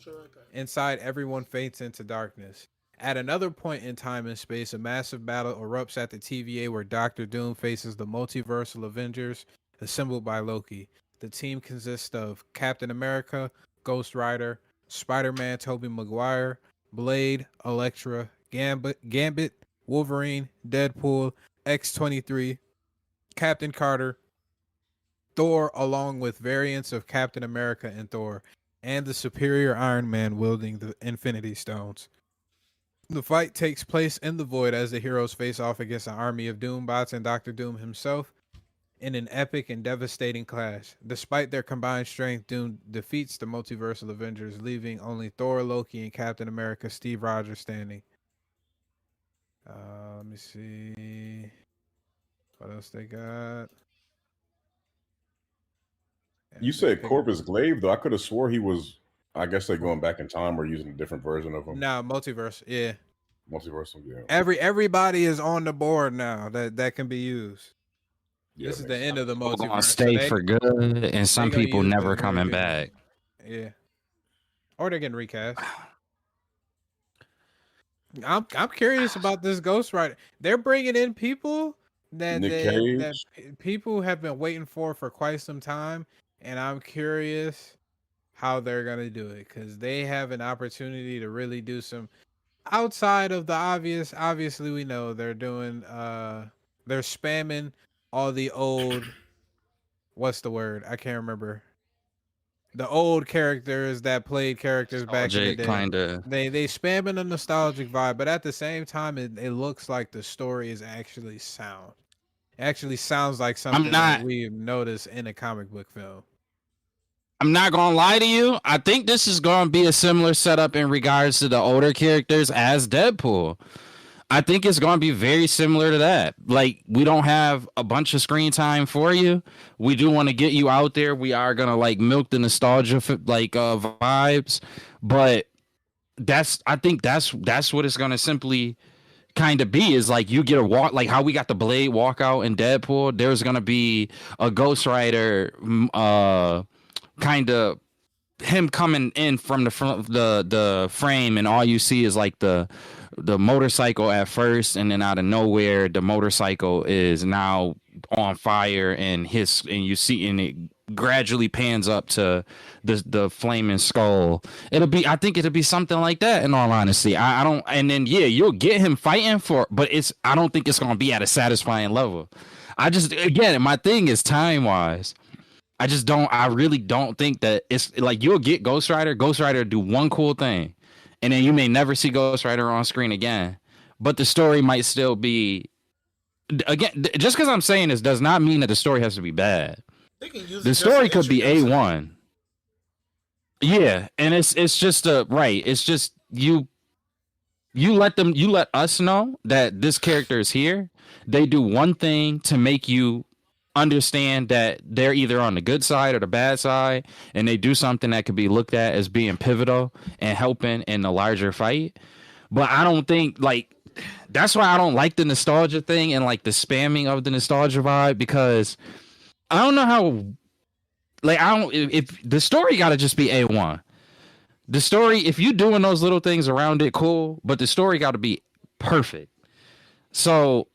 Inside, everyone fades into darkness. At another point in time and space, a massive battle erupts at the TVA where Doctor Doom faces the multiversal Avengers, assembled by Loki. The team consists of Captain America, Ghost Rider, Spider-Man Tobey Maguire, Blade, Elektra, Gambit, Wolverine, Deadpool, X-23, Captain Carter, Thor, along with variants of Captain America and Thor, and the superior Iron Man wielding the Infinity Stones. The fight takes place in the Void as the heroes face off against an army of Doombots and Doctor Doom himself in an epic and devastating clash. Despite their combined strength, Doom defeats the multiversal Avengers, leaving only Thor, Loki, and Captain America Steve Rogers standing. Let me see what else they got. You said Corvus Glaive, though. I could have swore he was. I guess they're going back in time or using a different version of him. Nah, multiverse. Yeah, Multiversal. Yeah. everybody is on the board now that can be used. Yeah, This is the end of the Gonna multiverse. stay for good, and some gonna people use never the coming movie. back. Yeah, or they're getting recast. I'm curious about this Ghost Rider. They're bringing in people that Nick that Cage. people have been waiting for quite some time, and I'm curious how they're gonna do it because they have an opportunity to really do some outside of the obvious. Obviously, we know they're doing. They're spamming all the old. What's the word? I can't remember. The old characters that played characters back in the day. Kinda. They spamming a nostalgic vibe, but at the same time, it looks like the story is actually sound. It actually sounds like something that we've noticed in a comic book film. I'm not gonna lie to you. I think this is gonna be a similar setup in regards to the older characters as Deadpool. I think it's going to be very similar to that. Like, we don't have a bunch of screen time for you. We do want to get you out there. We are going to like milk the nostalgia vibes, but I think that's what it's going to simply kind of be, is like you get a walk, like how we got the Blade walkout in Deadpool. There's going to be a Ghost Rider kind of him coming in from the frame, and all you see is like the motorcycle at first, and then out of nowhere the motorcycle is now on fire, and you see, and it gradually pans up to the flaming skull. I think it'll be something like that, in all honesty. I don't, and then yeah, you'll get him fighting but I don't think it's gonna be at a satisfying level. Again, my thing is time wise. I really don't think that it's like you'll get Ghost Rider do one cool thing, and then you may never see Ghost Rider on screen again. But the story might still be, again, just because I'm saying this does not mean that the story has to be bad. They can use The it just story to could be introduce it. A1. Yeah, and it's just right. It's just you let us know that this character is here. They do one thing to make you understand that they're either on the good side or the bad side, and they do something that could be looked at as being pivotal and helping in the larger fight. But I don't think, like, that's why I don't like the nostalgia thing and like the spamming of the nostalgia vibe, because I don't know how, like, if the story got to just be A1. The story, if you doing those little things around it, cool, but the story got to be perfect. So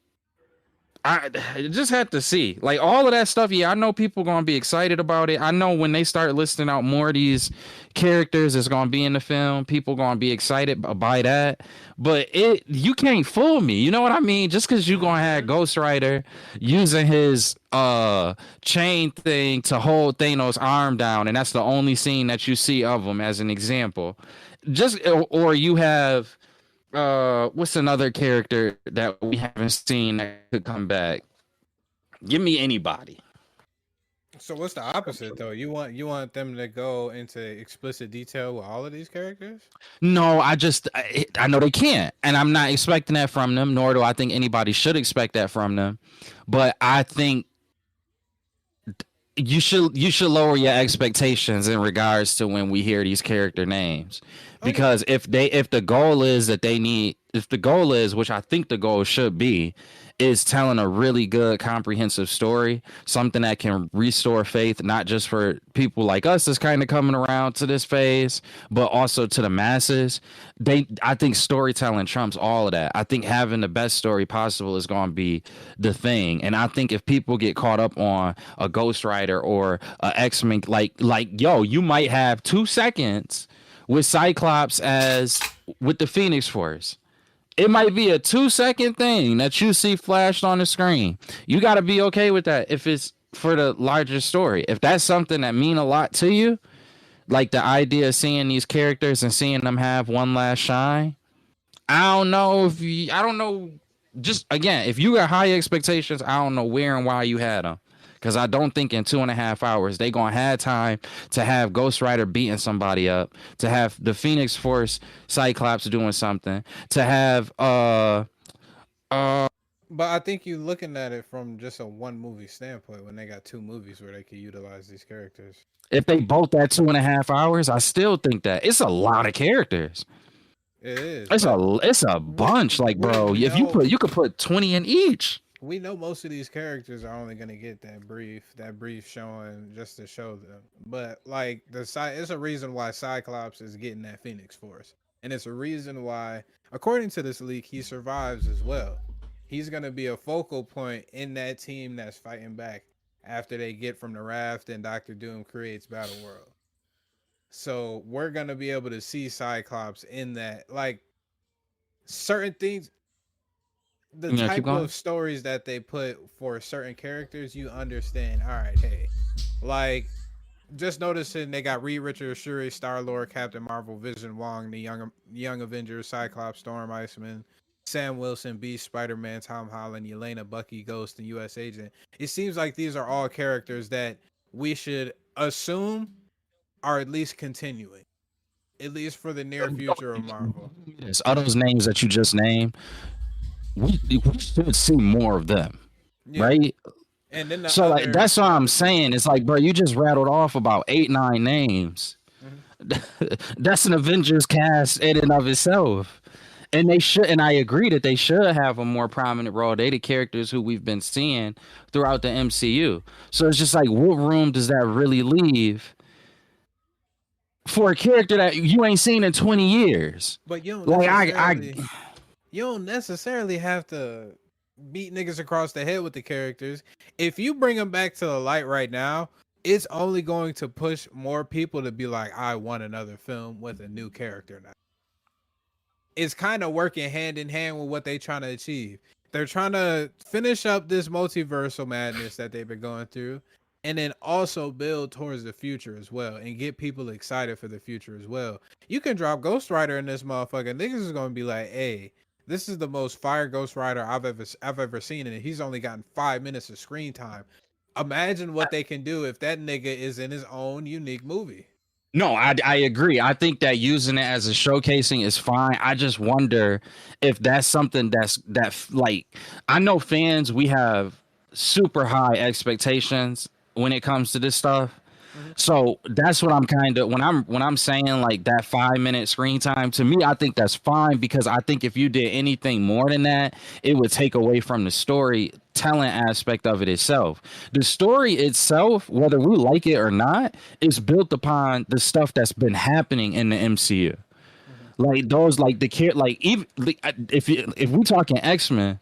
I just had to see, like, all of that stuff. Yeah, I know people gonna be excited about it. I know when they start listing out more of these characters that's gonna be in the film, people gonna be excited by that. But you can't fool me. You know what I mean? Just because you gonna have Ghost Rider using his chain thing to hold Thanos' arm down, and that's the only scene that you see of him, as an example. Or you have. What's another character that we haven't seen that could come back? Give me anybody. So what's the opposite though? You want them to go into explicit detail with all of these characters? No, I know they can't, and I'm not expecting that from them. Nor do I think anybody should expect that from them. But I think you should lower your expectations in regards to when we hear these character names, because if the goal is, which I think the goal should be, is telling a really good comprehensive story, something that can restore faith, not just for people like us that's kind of coming around to this phase, but also to the masses. I think storytelling trumps all of that. I think having the best story possible is going to be the thing. And I think if people get caught up on a Ghost Rider or a X-Men, like yo, you might have 2 seconds with Cyclops as with the Phoenix Force. It might be a 2-second thing that you see flashed on the screen. You got to be okay with that if it's for the larger story. If that's something that mean a lot to you, like the idea of seeing these characters and seeing them have one last shine, I don't know. Just again, if you got high expectations, I don't know where and why you had them. Because I don't think in 2.5 hours they gonna have time to have Ghost Rider beating somebody up, to have the Phoenix Force Cyclops doing something, to have But I think you're looking at it from just a one movie standpoint when they got 2 movies where they could utilize these characters. If they both at 2.5 hours, I still think that it's a lot of characters. It is. It's a bunch, like, bro. If you could put 20 in each. We know most of these characters are only gonna get that brief showing just to show them. But like it's a reason why Cyclops is getting that Phoenix Force, and it's a reason why, according to this leak, he survives as well. He's gonna be a focal point in that team that's fighting back after they get from the raft and Doctor Doom creates Battle World. So we're gonna be able to see Cyclops in that, like, certain things. The type of stories that they put for certain characters, you understand. All right, hey, like, just noticing they got Reed Richards, Shuri, Star-Lord, Captain Marvel, Vision, Wong, the young Avengers, Cyclops, Storm, Iceman, Sam Wilson, Beast, Spider-Man, Tom Holland, Yelena, Bucky, Ghost, and U.S. Agent. It seems like these are all characters that we should assume are at least continuing, at least for the near future of Marvel. All those names that you just named, we should see more of them, right? And then that's what I'm saying. It's like, bro, you just rattled off about 8-9 names. Mm-hmm. That's an Avengers cast in and of itself. And they should, and I agree that they should have a more prominent role. They the characters who we've been seeing throughout the MCU. So it's just like, what room does that really leave for a character that you ain't seen in 20 years? But you don't like you don't necessarily have to beat niggas across the head with the characters. If you bring them back to the light right now, it's only going to push more people to be like, I want another film with a new character now. It's kind of working hand in hand with what they're trying to achieve. They're trying to finish up this multiversal madness that they've been going through, and then also build towards the future as well, and get people excited for the future as well. You can drop Ghost Rider in this motherfucker. Niggas is gonna be like, hey, this is the most fire Ghost Rider I've ever seen, and he's only gotten 5 minutes of screen time. Imagine what they can do if that nigga is in his own unique movie. No, I agree. I think that using it as a showcasing is fine. I just wonder if that's something like, I know fans, we have super high expectations when it comes to this stuff. So that's what I'm kind of, when I'm saying like that 5 minute screen time, to me, I think that's fine, because I think if you did anything more than that, it would take away from the storytelling aspect of it itself. The story itself, whether we like it or not, is built upon the stuff that's been happening in the MCU. Like those, like the care, like even if we talking X-Men,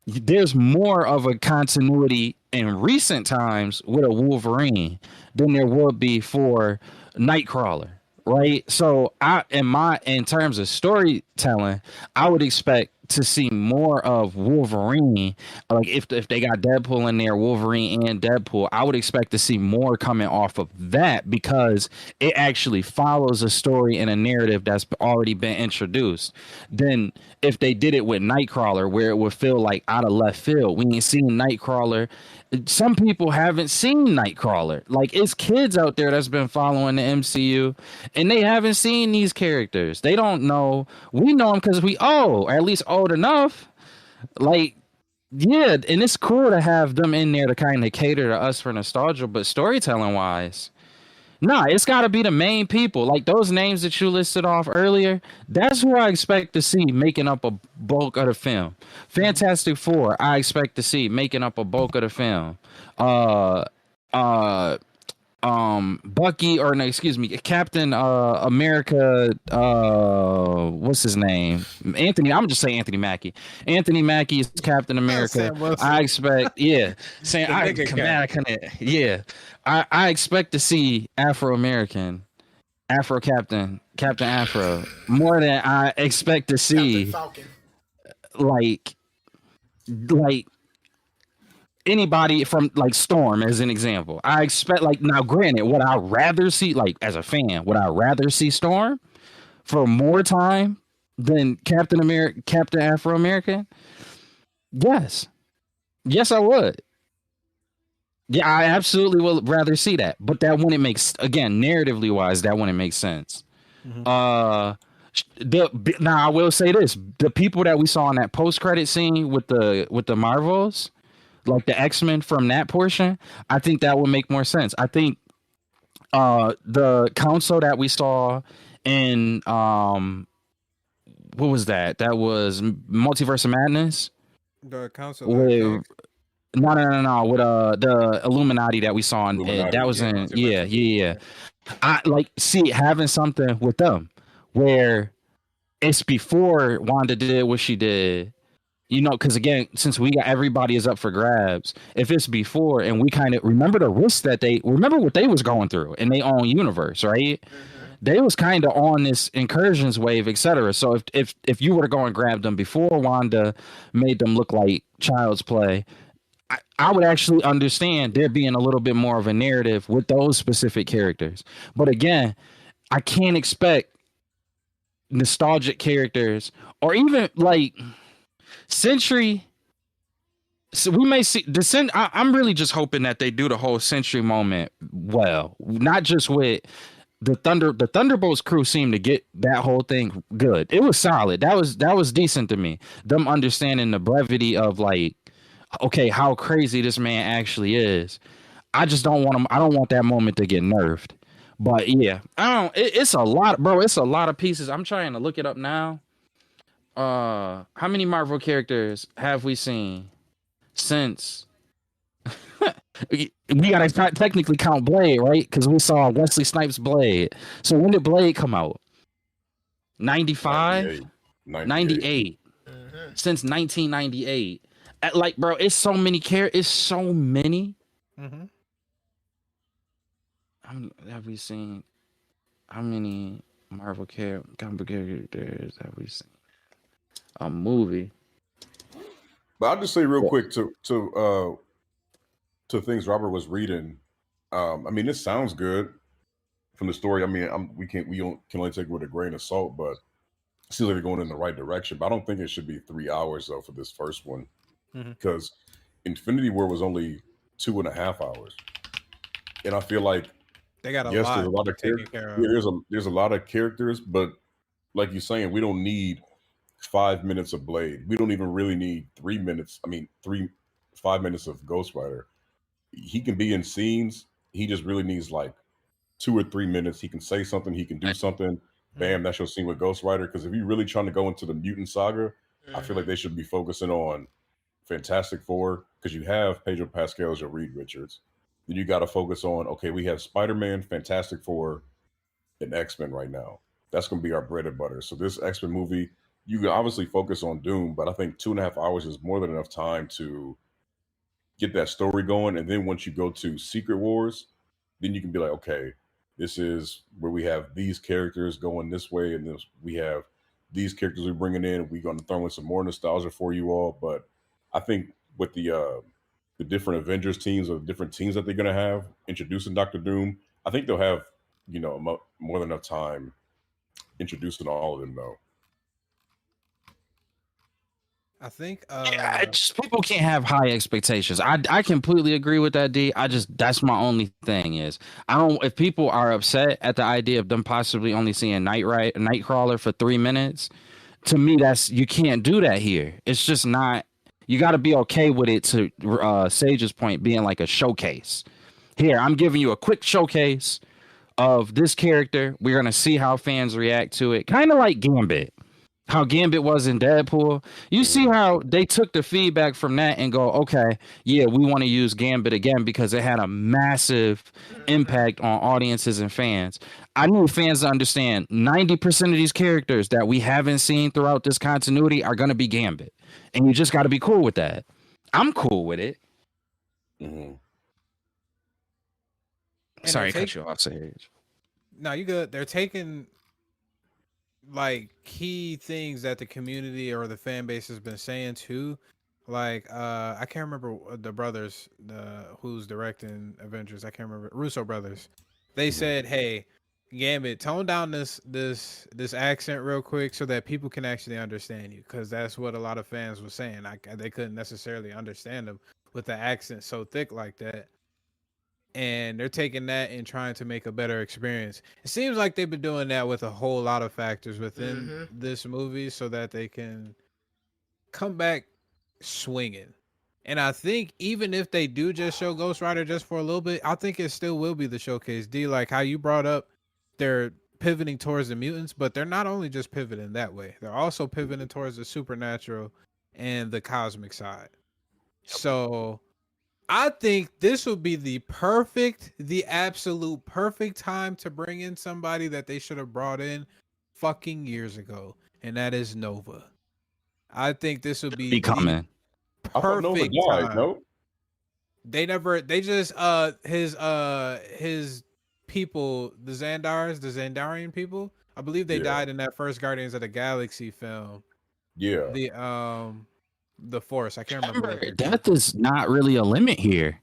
there's more of a continuity in recent times with a Wolverine than there would be for Nightcrawler, right? So in terms of storytelling, I would expect to see more of Wolverine. Like if they got Deadpool in there, Wolverine and Deadpool, I would expect to see more coming off of that, because it actually follows a story and a narrative that's already been introduced. Then if they did it with Nightcrawler, where it would feel like out of left field, we ain't seen Nightcrawler. Some people haven't seen Nightcrawler. Like, it's kids out there that's been following the MCU, and they haven't seen these characters. They don't know. We know them because we or at least old enough. Like, yeah, and it's cool to have them in there to kind of cater to us for nostalgia, but storytelling wise, nah, it's got to be the main people. Like those names that you listed off earlier, that's who I expect to see making up a bulk of the film. Fantastic Four, I expect to see making up a bulk of the film. Bucky, or no, excuse me, Captain America, what's his name? Anthony, I'm just saying Anthony Mackie. Anthony Mackie is Captain America. I expect, yeah. I expect to see Afro-American, Captain Afro, more than I expect to see like anybody from like Storm, as an example. I expect, like, now granted, would I rather see, like, as a fan, would I rather see Storm for more time than Captain Afro-American? Yes, I would. Yeah, I absolutely would rather see that, but that wouldn't make, again, narratively wise, that wouldn't make sense. Now I will say this: the people that we saw in that post-credit scene with the Marvels, like the X-Men from that portion, I think that would make more sense. I think the council that we saw in what was that? That was Multiverse of Madness. The council with no with the Illuminati that we saw in that was in yeah. I like having something with them where it's before Wanda did what she did. You know, because again, since we got everybody is up for grabs, if it's before and we kind of remember the risks that remember what they was going through in their own universe, right? They was kind of on this incursions wave, etc. So if you were to go and grab them before Wanda made them look like child's play, I would actually understand there being a little bit more of a narrative with those specific characters. But again, I can't expect nostalgic characters or even like Sentry. So we may see the I'm really just hoping that they do the whole Sentry moment well, not just with the Thunderbolts crew seemed to get that whole thing good. It was solid. That was decent to me. Them understanding the brevity of like, okay, how crazy this man actually is. I just don't want him. I don't want that moment to get nerfed. But yeah, it's a lot, bro. It's a lot of pieces. I'm trying to look it up now. How many Marvel characters have we seen since? We gotta technically count Blade, right? Because we saw Wesley Snipes' Blade. So when did Blade come out? 95? 98. Since 1998. Like, bro, it's so many characters. It's so many. have we seen? How many Marvel comic book characters have we seen? A movie. But I'll just say real quick to things Robert was reading. I mean, this sounds good from the story. I mean, we can only take it with a grain of salt, but it seems like they're going in the right direction. But I don't think it should be 3 hours though for this first one, because Infinity War was only 2.5 hours, and I feel like They got a yes, lot there's a lot of taken characters. care of. Yeah, there's a lot of characters, but like you're saying, we don't need 5 minutes of Blade. We don't even really need 3 minutes. I mean, 5 minutes of Ghost Rider. He can be in scenes. He just really needs like 2 or 3 minutes. He can say something. He can do something. Bam, that's your scene with Ghost Rider. Because if you're really trying to go into the mutant saga, I feel like they should be focusing on Fantastic Four, because you have Pedro Pascal as your Reed Richards. Then you got to focus on, okay, we have Spider-Man, Fantastic Four, and X-Men right now. That's going to be our bread and butter. So this X-Men movie, you can obviously focus on Doom, but I think 2.5 hours is more than enough time to get that story going. And then once you go to Secret Wars, then you can be like, okay, this is where we have these characters going this way, and we have these characters we're bringing in. We're going to throw in some more nostalgia for you all. But I think with the different Avengers teams or the different teams that they're going to have introducing Doctor Doom, I think they'll have more than enough time introducing all of them though. I think Yeah, people can't have high expectations. I completely agree with that, D. That's my only thing is if people are upset at the idea of them possibly only seeing Nightcrawler for 3 minutes, to me you can't do that here. It's just not. You got to be okay with it. To Sage's point, being like a showcase. Here, I'm giving you a quick showcase of this character. We're gonna see how fans react to it, kind of like Gambit. How Gambit was in Deadpool. You see how they took the feedback from that and go, okay, yeah, we want to use Gambit again because it had a massive impact on audiences and fans. I need fans to understand 90% of these characters that we haven't seen throughout this continuity are going to be Gambit. And you just got to be cool with that. I'm cool with it. Mm-hmm. Sorry, cut you off, Sage. No, you good. They're taking like key things that the community or the fan base has been saying too. Like I can't remember the brothers, who's directing Avengers. I can't remember. Russo brothers. They said, "Hey, Gambit, tone down this accent real quick so that people can actually understand you," because that's what a lot of fans were saying. They couldn't necessarily understand them with the accent so thick like that. And they're taking that and trying to make a better experience. It seems like they've been doing that with a whole lot of factors within this movie so that they can come back swinging. And I think even if they do just show Ghost Rider just for a little bit, I think it still will be the showcase. D, like how you brought up, they're pivoting towards the mutants, but they're not only just pivoting that way. They're also pivoting towards the supernatural and the cosmic side. So I think this would be the absolute perfect time to bring in somebody that they should have brought in fucking years ago, and that is Nova. I think this would be coming. I thought Nova perfect died. time. No, They just his people, the Xandarian people. I believe they died in that first Guardians of the Galaxy film. Yeah. The Force. I can't remember. Death is not really a limit here.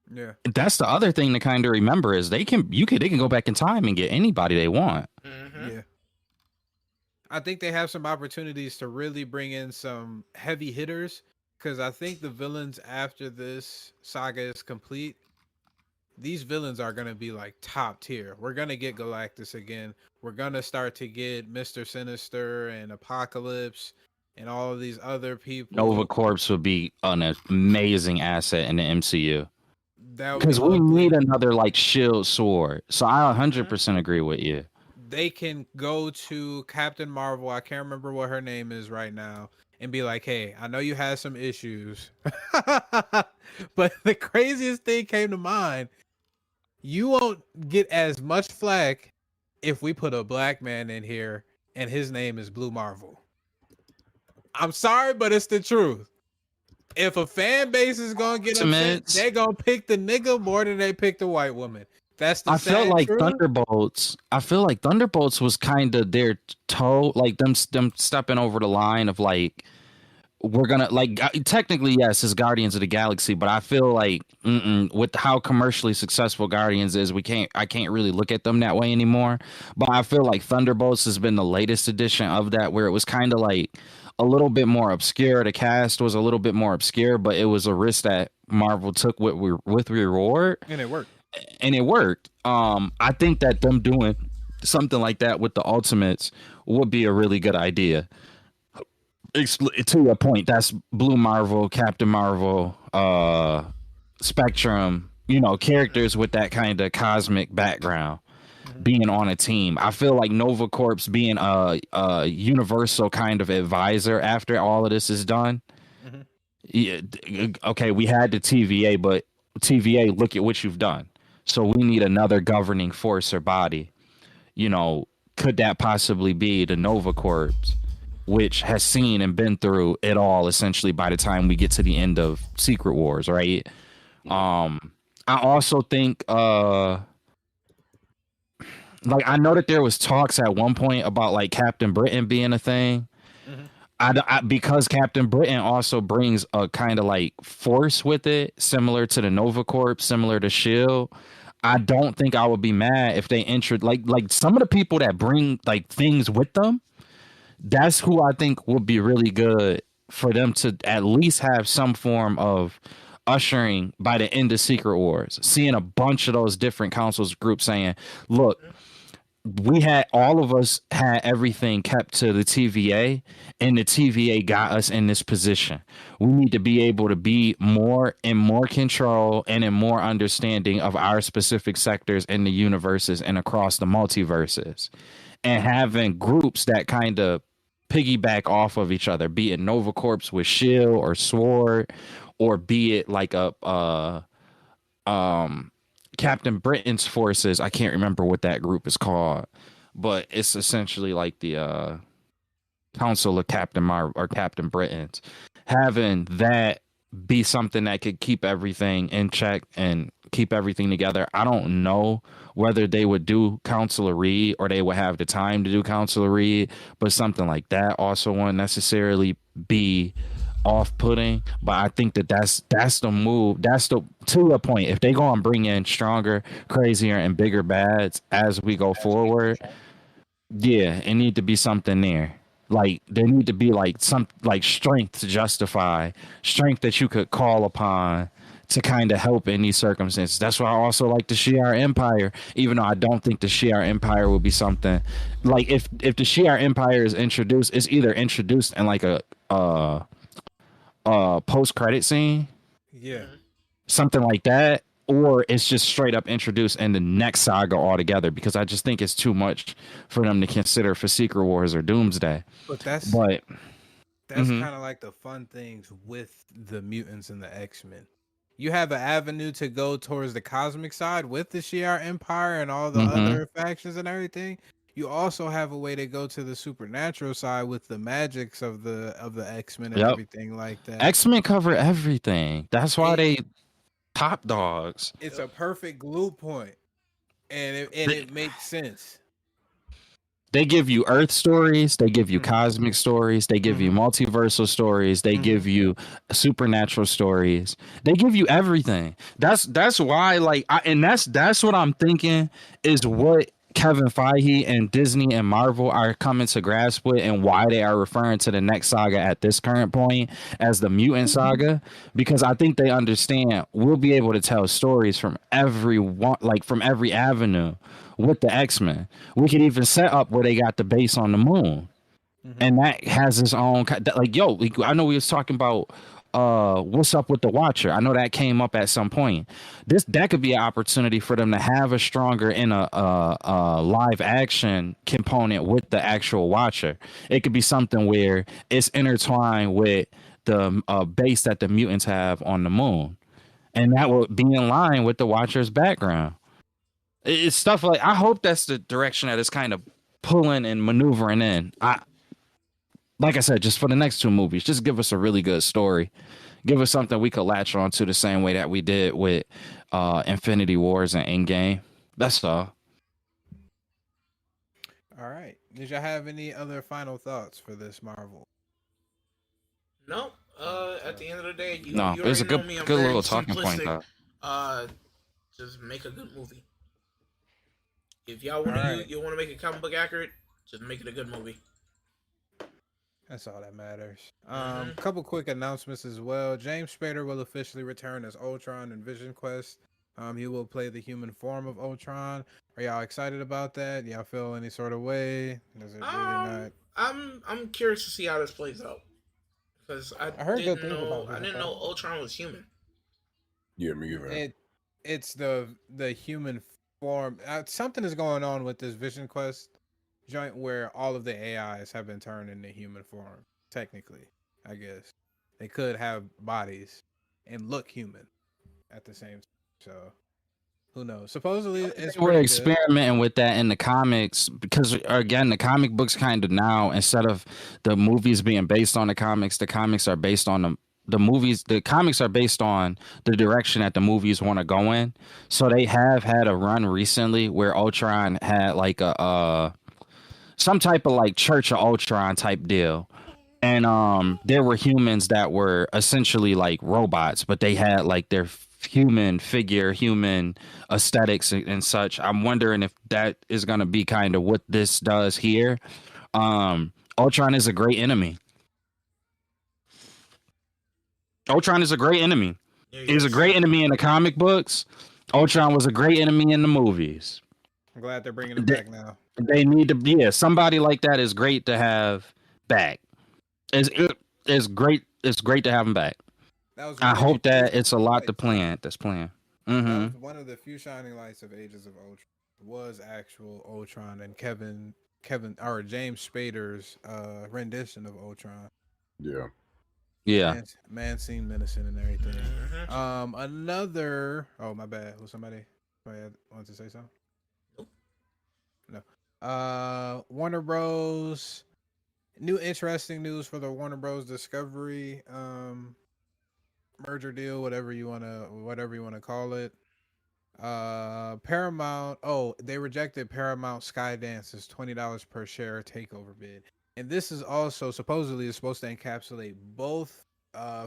Yeah. That's the other thing to kind of remember is they can go back in time and get anybody they want. Yeah. I think they have some opportunities to really bring in some heavy hitters, because I think the villains after this saga is complete, these villains are going to be like top tier. We're going to get Galactus again. We're going to start to get Mr. Sinister and Apocalypse and all of these other people. Nova Corps would be an amazing asset in the MCU. Because we need another like shield sword. So I 100% agree with you. They can go to Captain Marvel, I can't remember what her name is right now, and be like, hey, I know you had some issues. But the craziest thing came to mind. You won't get as much flack if we put a black man in here and his name is Blue Marvel. I'm sorry, but it's the truth. If a fan base is gonna get upset, they're gonna pick the nigga more than they pick the white woman. That's the I felt sad like truth. Thunderbolts. I feel like Thunderbolts was kind of their toe, like them stepping over the line of like we're gonna like technically yes, it's Guardians of the Galaxy, but I feel like with how commercially successful Guardians is, I can't really look at them that way anymore. But I feel like Thunderbolts has been the latest edition of that, where it was kind of like a little bit more obscure. The cast was a little bit more obscure, but it was a risk that Marvel took with reward, And it worked. and it worked. I think that them doing something like that with the Ultimates would be a really good idea. To your point, that's Blue Marvel, Captain Marvel, Spectrum, characters with that kind of cosmic background being on a team. I feel like Nova Corps being a universal kind of advisor after all of this is done. Yeah, okay, we had the TVA, but TVA, look at what you've done. So we need another governing force or body. Could that possibly be the Nova Corps, which has seen and been through it all essentially by the time we get to the end of Secret Wars, right? I also think like I know that there was talks at one point about like Captain Britain being a thing. Because Captain Britain also brings a kind of like force with it, similar to the Nova Corps, similar to Shield. I don't think I would be mad if they entered like some of the people that bring like things with them. That's who I think would be really good for them to at least have some form of ushering by the end of Secret Wars. Seeing a bunch of those different councils groups saying, look, all of us had everything kept to the TVA, and the TVA got us in this position. We need to be able to be more control and in more understanding of our specific sectors in the universes and across the multiverses. And having groups that kind of piggyback off of each other, be it Nova Corps with Shield or Sword, or be it like a Captain Britain's forces. I can't remember what that group is called, but it's essentially like the Council of Captain Britain's. Having that be something that could keep everything in check and keep everything together. I don't know whether they would do Counselor Reed or they would have the time to do Counselor Reed, but something like that also won't necessarily be off-putting. But I think that's the move. That's to a point. If they go and bring in stronger, crazier, and bigger bads as we go forward, yeah, it need to be something there. Like there need to be like some like strength to justify, strength that you could call upon to kind of help in these circumstances. That's why I also like the Shi'ar Empire, even though I don't think the Shi'ar Empire will be something like if the Shi'ar Empire is introduced, it's either introduced in like a post-credit scene, something like that, or it's just straight up introduced in the next saga altogether, because I just think it's too much for them to consider for Secret Wars or Doomsday. But that's kind of like the fun things with the mutants and the X-Men. You have an avenue to go towards the cosmic side with the Shi'ar Empire and all the other factions and everything. You also have a way to go to the supernatural side with the magics of the X-Men and everything like that. X-Men cover everything. That's why they top dogs. It's a perfect glue point, and it makes sense. They give you Earth stories, they give you cosmic stories, they give you multiversal stories, they give you supernatural stories, they give you everything. That's why, like, that's what I'm thinking is what Kevin Feige and Disney and Marvel are coming to grasp with, and why they are referring to the next saga at this current point as the Mutant Saga, because I think they understand we'll be able to tell stories from every avenue with the X-Men. We could even set up where they got the base on the moon, and that has its own I know we was talking about what's up with the Watcher. I know that came up at some point. That could be an opportunity for them to have a stronger in a live action component with the actual Watcher. It could be something where it's intertwined with the base that the mutants have on the moon, and that would be in line with the Watcher's background. It's stuff like, I hope that's the direction that it's kind of pulling and maneuvering in. Like I said, just for the next two movies, just give us a really good story. Give us something we could latch on to the same way that we did with Infinity Wars and Endgame. That's all. All right. Did y'all have any other final thoughts for this Marvel? No. At the end of the day, No, you it was already a know good me. I'm good very little talking point simplistic. though. Just make a good movie. If y'all All want to right. you want to make it comic book accurate, just make it a good movie. That's all that matters. Mhm. Couple quick announcements as well. James Spader will officially return as Ultron in Vision Quest. He will play the human form of Ultron. Are y'all excited about that? Y'all feel any sort of way? Is it really not? I'm curious to see how this plays out because I heard good things about I Vision didn't know Quest. Ultron was human. Yeah, me either. It's the human form. Something is going on with this Vision Quest joint where all of the AIs have been turned into human form. Technically, I guess they could have bodies and look human at the same time. So who knows? Supposedly it's They were pretty good. experimenting with that in the comics because again, the comic books kind of now, instead of the movies being based on the comics are based on the movies. The comics are based on the direction that the movies want to go in. So they have had a run recently where Ultron had like a some type of like Church of Ultron type deal. And there were humans that were essentially like robots, but they had like their human figure, human aesthetics and such. I'm wondering if that is going to be kind of what this does here. Ultron is a great enemy. Ultron is a great enemy. Yeah, He's a great enemy in the comic books. Ultron was a great enemy in the movies. I'm glad they're bringing him back now. They need to be, yeah, somebody like that is great to have back. It's great. It's great to have him back. That was I one of the hope that few it's a lot to shining plan. lights. That's planned. That Mm-hmm. was one of the few shining lights of Ages of Ultron. Was actual Ultron and Kevin or James Spader's rendition of Ultron. Yeah. Yeah. Man seemed menacing and everything. Mhm. Another. Oh my bad. Was somebody wanted to say something? No. Warner Bros. New interesting news for the Warner Bros. Discovery merger deal, whatever you wanna call it. Paramount. Oh, they rejected Paramount Skydance's $20 per share takeover bid, and this is also supposedly is supposed to encapsulate both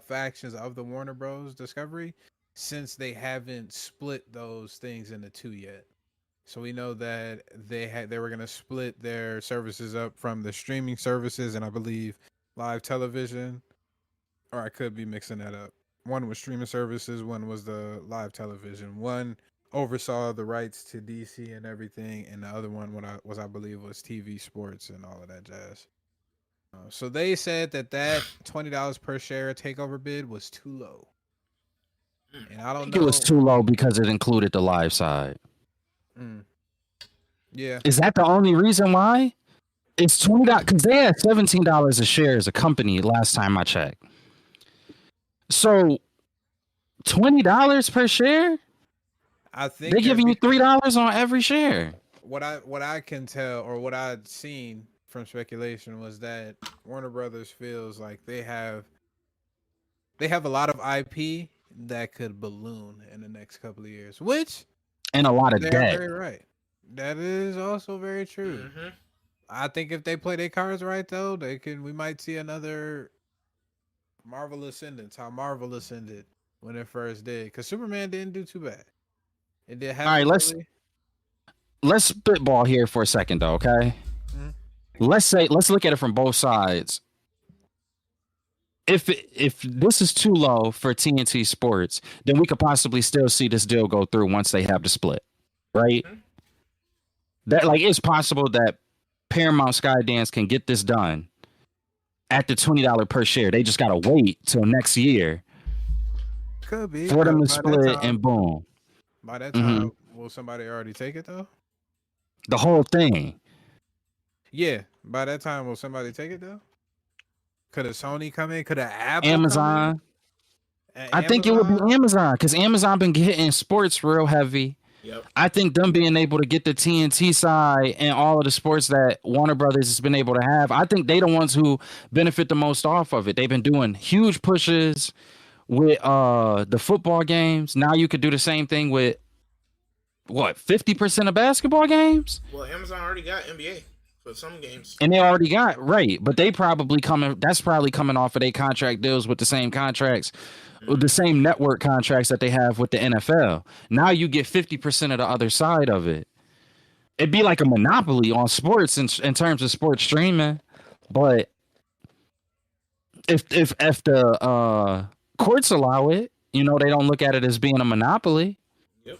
factions of the Warner Bros. Discovery, since they haven't split those things into two yet. So we know that they were gonna split their services up from the streaming services and I believe live television, or I could be mixing that up. One was streaming services, one was the live television. One oversaw the rights to DC and everything, and the other one, I believe, was TV sports and all of that jazz. So they said that $20 per share takeover bid was too low, and I I don't think it was know. too low because it included the live side. Mm, yeah, Is that the only reason why? It's $20 because they had $17 a share as a company last time I checked. So $20 per share? I think They they're giving you $3 on every share. what I can tell or what I'd seen from speculation was that Warner Brothers feels like they have a lot of IP that could balloon in the next couple of years, which And a lot of they're debt. very right. That is also very true. Mhm. I think if they play their cards right though, we might see another Marvel Ascendance, how Marvel ascended when it first did. Because Superman didn't do too bad. It did have All right, let's spitball here for a second though, okay? Mhm. Let's look at it from both sides. If this is too low for TNT Sports, then we could possibly still see this deal go through once they have the split, right? Mhm. That like it's possible that Paramount Skydance can get this done at the $20 per share. They just gotta wait till next year Could be for them to by split that time. and boom, By that Mhm. time, will somebody already take it though? the whole thing. Yeah, by that time, will somebody take it though? Could a Sony come in? Could a Apple Amazon. come in? I think it would be Amazon because Amazon been getting sports real heavy. Yep. I think them being able to get the TNT side and all of the sports that Warner Brothers has been able to have, I think they the ones who benefit the most off of it. They've been doing huge pushes with the football games. Now you could do the same thing with what 50% of basketball games, Well, Amazon already got NBA for some games. and they already got right. But they probably coming. That's probably coming off of their contract deals with the same contracts, with the same network contracts that they have with the NFL. Now you get 50% of the other side of it. It'd be like a monopoly on sports in terms of sports streaming, but if the courts allow it, you know, they don't look at it as being a monopoly. Yep.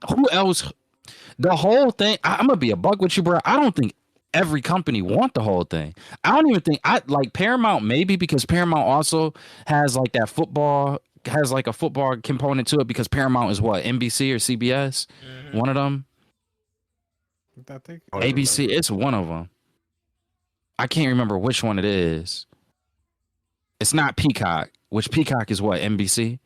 Who else? The whole thing. I'm gonna be a buck with you, bro. I don't think every company want the whole thing. I don't even think I like Paramount, maybe because Paramount also has like that football, has like a football component to it, because Paramount is what, NBC or CBS, one of them. I think ABC, it's one of them. I can't remember which one it is. It's not Peacock, which Peacock is what, NBC?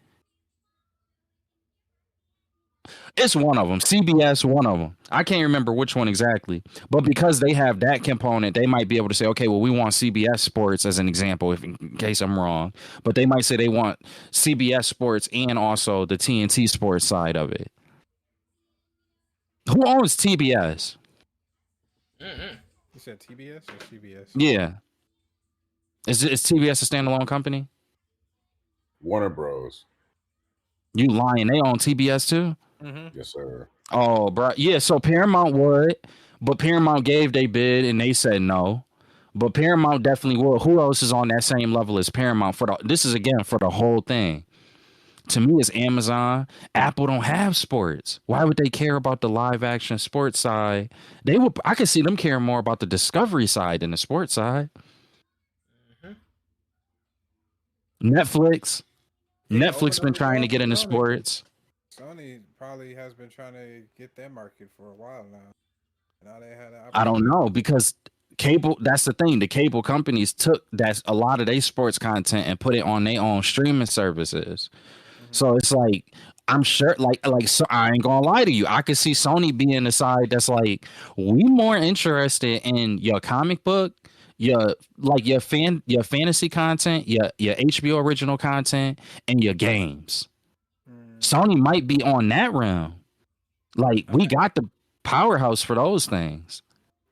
It's one of them. CBS, one of them. I can't remember which one exactly. But because they have that component, they might be able to say, okay, well, we want CBS Sports as an example, if in case I'm wrong. But they might say they want CBS Sports and also the TNT Sports side of it. Who owns TBS? You said TBS or CBS? Yeah. Is TBS a standalone company? Warner Bros. You lying. They own TBS too? Yes, sir. Oh, bro. Yeah, so Paramount would, but Paramount gave they bid and they said no. But Paramount definitely will. Who else is on that same level as Paramount for this is again for the whole thing. To me, it's Amazon. Apple don't have sports. Why would they care about the live action sports side? They would. I could see them caring more about the discovery side than the sports side. Netflix. Netflix been trying to get into sports. Sony probably has been trying to get that market for a while now. Now they had I don't know, because cable, that's the thing. The cable companies took a lot of their sports content and put it on their own streaming services. So it's like, I'm sure, so I ain't gonna lie to you. I could see Sony being the side that's like, we more interested in your comic book, your fantasy content, your HBO original content, and your games. Sony might be on that realm. Like, we got the powerhouse for those things.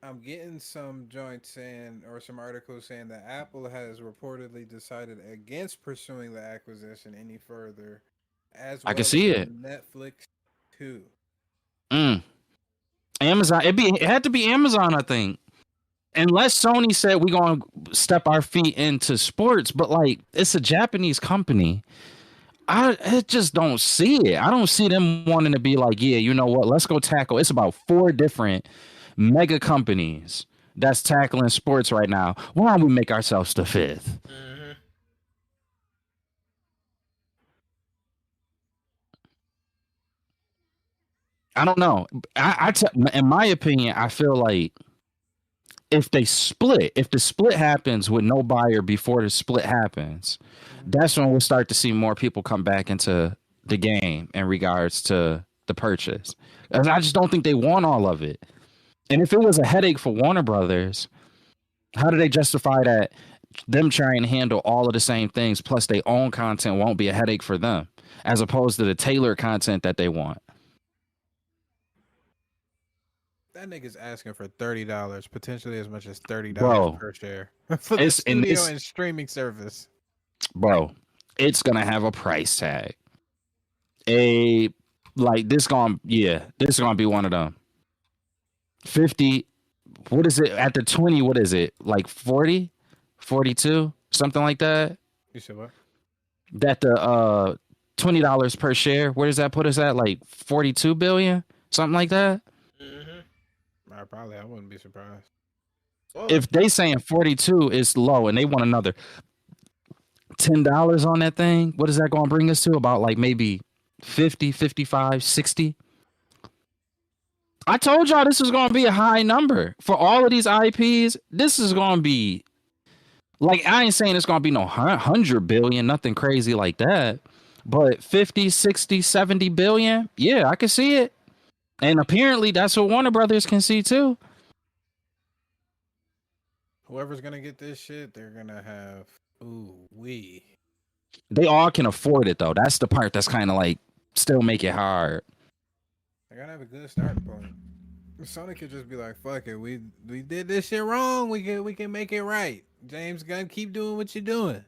I'm getting some joints saying, or some articles saying, that Apple has reportedly decided against pursuing the acquisition any further, as well I can see as it. Netflix too. Amazon. It had to be Amazon, I think. Unless Sony said we're gonna step our feet into sports, but like, it's a Japanese company. I just don't see it. I don't see them wanting to be like, yeah, you know what? Let's go tackle. It's about 4 different mega companies that's tackling sports right now. Why don't we make ourselves the 5th? I don't know. In my opinion, I feel like if the split happens with no buyer before the split happens, that's when we'll start to see more people come back into the game in regards to the purchase. And I just don't think they want all of it. And if it was a headache for Warner Brothers, how do they justify that them trying to handle all of the same things plus their own content won't be a headache for them, as opposed to the tailored content that they want? That nigga's asking for $30, potentially as much as $30 Bro, per share for the studio and streaming service. Bro, it's gonna have a price tag. This is gonna be one of them. 50, what is it at the 20? What is it, like 40, 42, something like that? You said what? That the $20 per share, where does that put us at? Like 42 billion, something like that. I wouldn't be surprised. If they saying 42 is low and they want another $10 on that thing, what is that going to bring us to? About like maybe 50, 55, 60. I told y'all this is going to be a high number for all of these IPs. This is going to be like, I ain't saying it's going to be no 100 billion, nothing crazy like that, but 50, 60, 70 billion. Yeah, I can see it. And apparently that's what Warner Brothers can see too. Whoever's gonna get this shit, they're gonna have They all can afford it though. That's the part that's kind of like still make it hard. I gotta have a good starting point. Sony could just be like, "Fuck it, we did this shit wrong. We can make it right." James Gunn, keep doing what you're doing.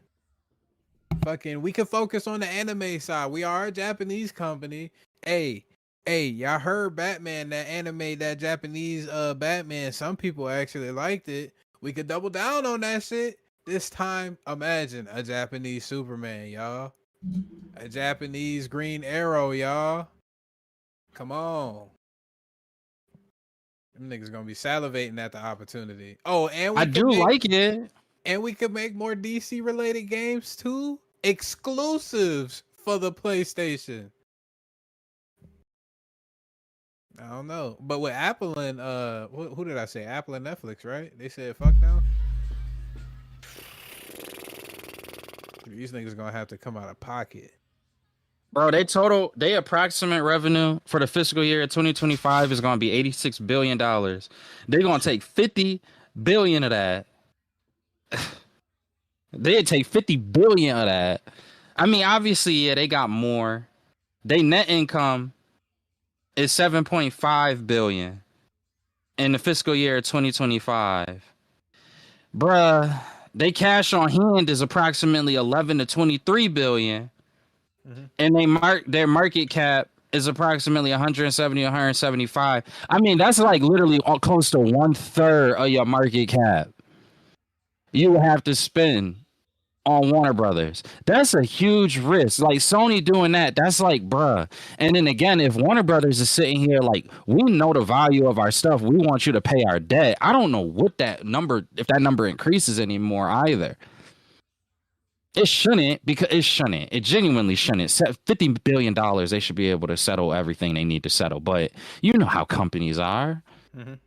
Fucking, we can focus on the anime side. We are a Japanese company. Hey, y'all heard Batman, that anime, that Japanese Batman. Some people actually liked it. We could double down on that shit. This time, imagine a Japanese Superman, y'all. A Japanese Green Arrow, y'all. Come on. Them niggas gonna be salivating at the opportunity. Oh, and I do like it. And we could make more DC related games too. Exclusives for the PlayStation. I don't know. But with Apple and who did I say? Apple and Netflix, right? They said fuck now. These niggas gonna have to come out of pocket. Bro, they approximate revenue for the fiscal year 2025 is going to be $86 billion. They're going to take 50 billion of that. They'd take 50 billion of that. I mean, obviously, yeah, they got more. They net income is 7.5 billion in the fiscal year 2025. Bruh, they cash on hand is approximately 11 to 23 billion. And their market cap is approximately 170, 175. I mean, that's like literally close to 1/3 of your market cap. You would have to spend on Warner Brothers. That's a huge risk. Like Sony doing that, that's like, bruh. And then again, if Warner Brothers is sitting here like, we know the value of our stuff, we want you to pay our debt. I don't know what that number, if that number increases anymore either. It shouldn't, because it shouldn't. It genuinely shouldn't. $50 billion, they should be able to settle everything they need to settle. But you know how companies are.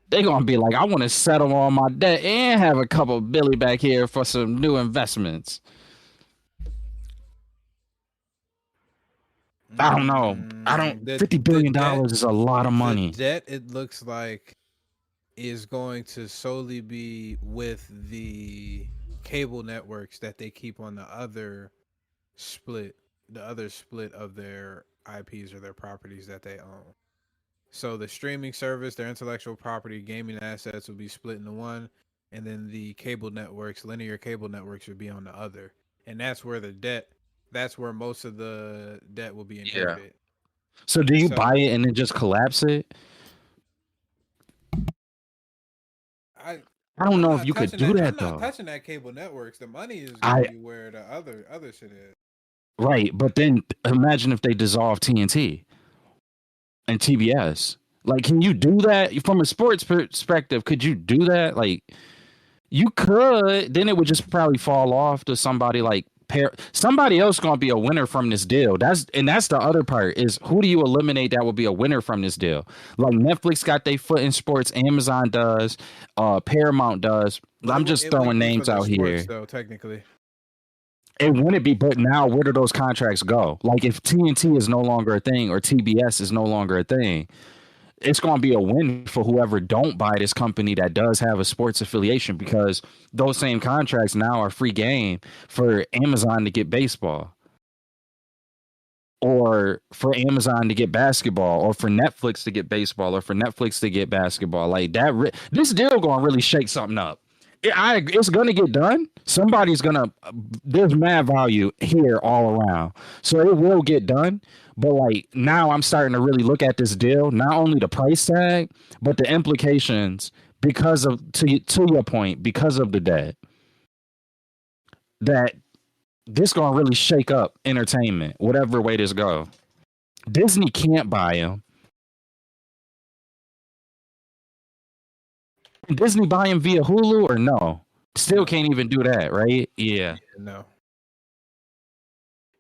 They're going to be like, I want to settle all my debt and have a couple billy back here for some new investments. I don't know. $50 billion is a lot of money. The debt, it looks like, is going to solely be with the cable networks that they keep on the other split of their IPs or their properties that they own. So the streaming service, their intellectual property, gaming assets will be split into one, and then the cable networks, linear cable networks, would be on the other. And that's where most of the debt will be inherited. Yeah. So do you buy it and then just collapse it? I don't know if you could do that, though. I'm not touching that cable networks. The money is going to be where the other shit is. Right, but then imagine if they dissolve TNT and TBS. Like, can you do that from a sports perspective? Could you do that? Like, you could. Then it would just probably fall off to somebody like somebody else going to be a winner from this deal. That's the other part is, who do you eliminate that will be a winner from this deal? Like Netflix got their foot in sports, Amazon does, Paramount does. I'm just throwing names out here. Though, technically, it wouldn't be, but now where do those contracts go? Like if TNT is no longer a thing or TBS is no longer a thing, it's going to be a win for whoever don't buy this company that does have a sports affiliation, because those same contracts now are free game for Amazon to get baseball, or for Amazon to get basketball, or for Netflix to get baseball, or for Netflix to get basketball. Like that, this deal going to really shake something up. It's going to get done. There's mad value here all around. So it will get done. But like now I'm starting to really look at this deal, not only the price tag, but the implications because of, to your point, because of the debt, that this going to really shake up entertainment, whatever way this go. Disney can't buy him. Can Disney buy him via Hulu or no? Still can't even do that, right? Yeah. No.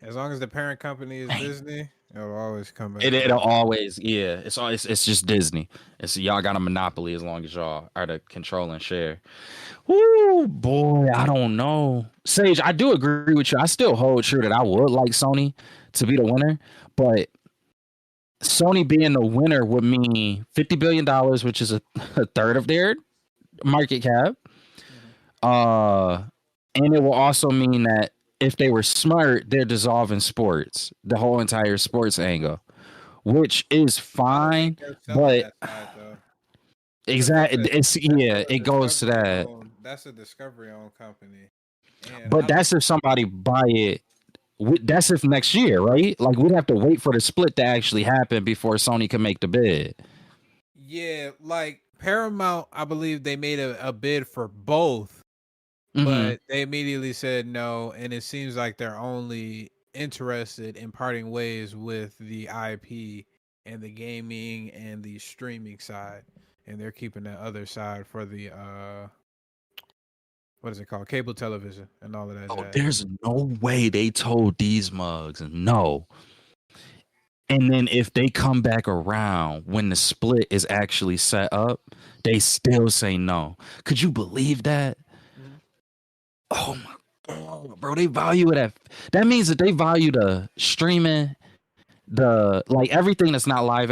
As long as the parent company is Disney, it'll always come back. It'll always, yeah. It's just Disney. It's y'all got a monopoly as long as y'all are the control and share. Woo, boy, I don't know. Sage, I do agree with you. I still hold true that I would like Sony to be the winner, but Sony being the winner would mean $50 billion, which is a third of their market cap. And it will also mean that if they were smart, they're dissolving sports, the whole entire sports angle. which is fine, They're selling but that side, though. exactly, it goes to that. That's a Discovery-owned company. And But that's if somebody buy it. That's if next year, right? Like we'd have to wait for the split to actually happen before Sony can make the bid. Yeah, like Paramount, I believe they made a bid for both, Mhm. but they immediately said no, and it seems like they're only interested in parting ways with the IP and the gaming and the streaming side, and they're keeping that other side for the what is it called, cable television and all of that. Oh, jazz. there's no way they told these mugs no. And then if they come back around when the split is actually set up, they still say no. Could you believe that? Mhm. Oh my god, bro! They value it at. That means that they value the streaming, the like everything that's not live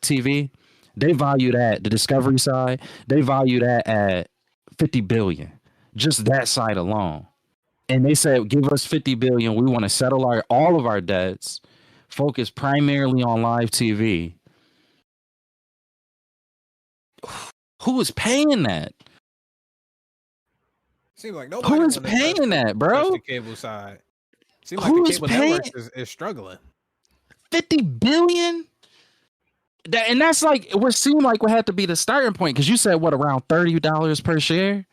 TV. They value that the Discovery side. They value that at 50 billion. Just that side alone. And they said, give us 50 billion. We want to settle all of our debts, focus primarily on live TV. Who is paying that? Seems like nobody. Who is paying that, bro? The cable side. Seems like Who the is cable paying network is struggling. 50 billion? And that's like what seemed like would have to be the starting point, because you said what, around $30 per share?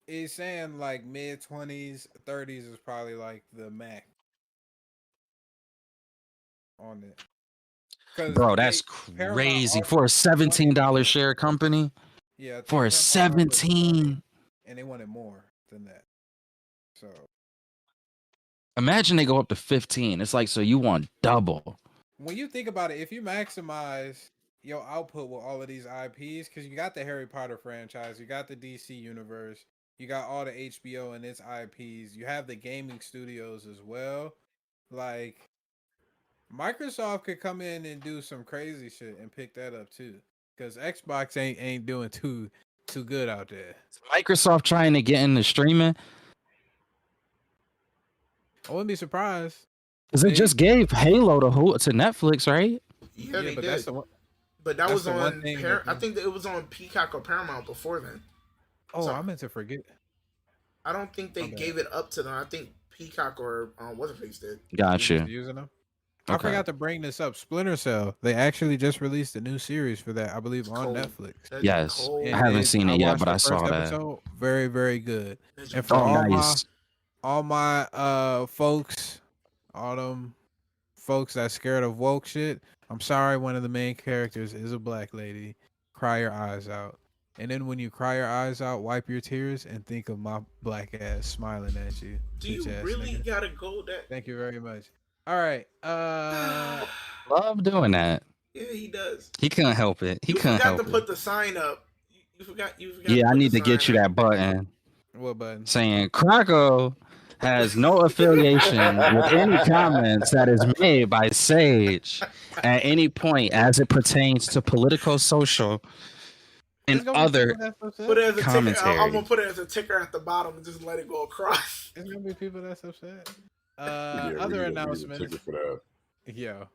He's saying like mid-20s, 30s is probably like the max on it. Bro, that's crazy for a $17 share company. Yeah, For a 17, and they wanted more than that. So imagine they go up to 15. It's like, so you want double. when you think about it, if you maximize your output with all of these IPs, because you got the Harry Potter franchise, you got the DC universe, you got all the HBO and its IPs, you have the gaming studios as well. Like Microsoft could come in and do some crazy shit and pick that up too, because Xbox ain't doing too good out there. Microsoft trying to get into streaming. I wouldn't be surprised. Because they just gave Halo to Netflix, right? Yeah, they but did. that's the one. But that that's was the one on. thing I think that it was on Peacock or Paramount before then. Oh, So- I meant to forget. I don't think they gave it up to them. I think Peacock or What's-Face did. Gotcha. Using them. I Okay. forgot to bring this up. Splinter Cell. They actually just released a new series for that, I believe, on cold. Netflix. That's Yes. cold. I haven't seen it yet, watched but the I saw first that. episode. Very, very good. That's And for Oh, all nice. my folks, all them folks that's scared of woke shit, I'm sorry, one of the main characters is a black lady. Cry your eyes out. And then when you cry your eyes out, wipe your tears and think of my black ass smiling at you. Do you bitch ass really nigga. gotta go that? Thank you very much. All right. Love doing that. Yeah, he does. He couldn't help it. He You couldn't forgot help to it. put the sign up. You forgot. You forgot. Yeah, I put need the to get sign you up. that button What button? saying Krakow has no affiliation with any comments that is made by Sage at any point as it pertains to political, social, and There's gonna be other. people that's upset. Put it as a ticker. commentary. I'm gonna put it as a ticker at the bottom and just let it go across. There's gonna be people that's upset. Yeah, we Other need a announcements. ticket for that. Yo,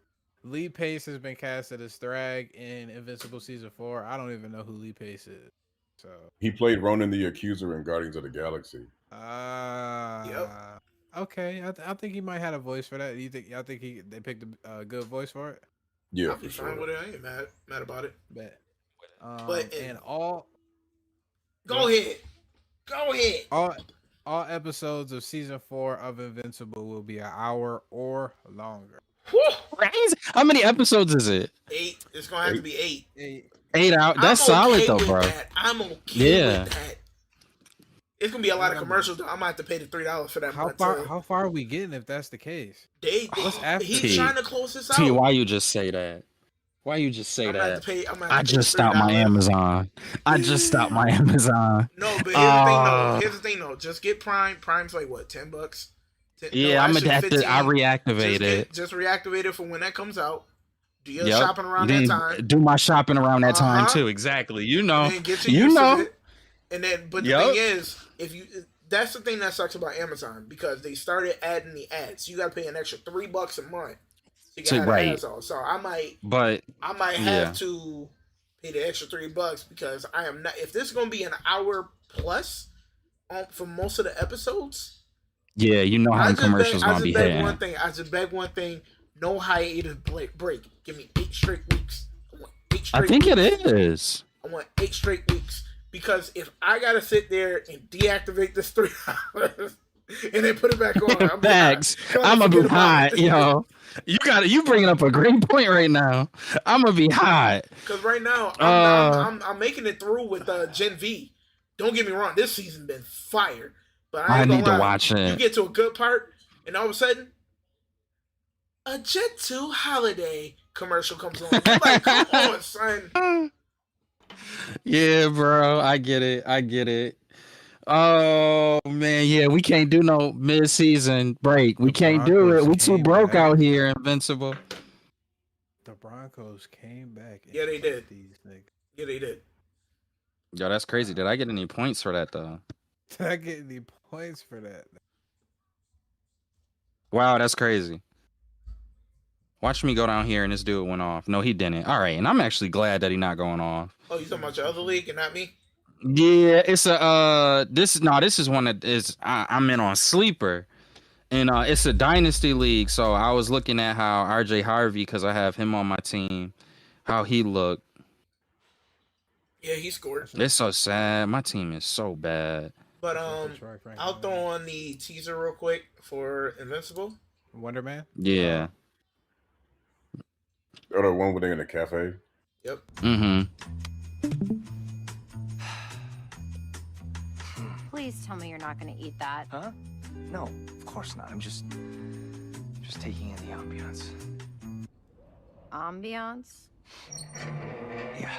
Lee Pace has been casted as Thrag in Invincible season 4. I don't even know who Lee Pace is. So, He played Ronan the Accuser in Guardians of the Galaxy. okay. I think he might have a voice for that. Y'all think they picked a good voice for it? Yeah, I'll for be fine sure. with it. I ain't mad about it. Bet. But And all Go ahead. Go ahead. all episodes of season 4 of Invincible will be an hour or longer. Whew. Crazy. How many episodes is it? 8. It's gonna have to be 8. 8 hours. That's solid though, with bro. That. I'm okay Yeah. with that. It's gonna be a lot of commercials though. I might have to pay the $3 for that. How far are we getting if that's the case? What's after he's T? trying to close this out. T, why you just say that? Why you just say I'm gonna have that? to pay, I'm gonna I have to pay just the stopped my $3. Amazon. I just stopped my Amazon. No, but here's the thing though. Here's the thing though. Just get Prime. Prime's like what, $10? Yeah, I'm gonna have to. I reactivate it. Just reactivate it for when that comes out. Do your Yep. shopping around Then that time. do my shopping around that time Uh-huh. too. Exactly. You know. And then get You used to know. it. And then, but the Yup. thing is, that's the thing that sucks about Amazon because they started adding the ads. You got to pay an extra $3 a month. So She So, got her right. ass off. So I might yeah. have to pay the extra $3 because I am not. If this is gonna be an hour plus for most of the episodes, Yeah, you know how them commercials gonna be hitting. I just beg one thing. No hiatus break. Give me 8 straight weeks. I want 8 straight I think weeks. it is. I want 8 straight weeks. Because if I gotta sit there and deactivate this 3 hours and then put it back on, I'm gonna be hot, yo. You bringing up a great point right now. I'm gonna be hot. Because right now I'm making it through with Gen V. Don't get me wrong, this season been fire. But I need to watch it. You get to a good part, and all of a sudden, a Jet 2 holiday commercial comes on. You're like, come on, son. Yeah, bro, I get it. Oh man, yeah, we can't do no mid-season break. We can't do it. We too broke out here, Invincible. The Broncos came back. Yeah, they did. These niggas. Yeah, they did. Yo, that's crazy. Did I get any points for that though? Did I get any points for that? Wow, that's crazy. Watch me go down here and this dude went off. No, he didn't. All right, and I'm actually glad that he not going off. Oh, you talking about your other league and not me? Yeah, it's a this is one that is I'm in on Sleeper. And it's a dynasty league, so I was looking at how RJ Harvey, because I have him on my team, how he looked. Yeah, he scored. It's so sad. My team is so bad. But I'll throw on the teaser real quick for Invincible. Wonder Man? Yeah. Oh, the one where they're in the cafe? Yep. Please tell me you're not going to eat that. Huh? No, of course not. I'm just taking in the ambiance. Ambiance? Yeah.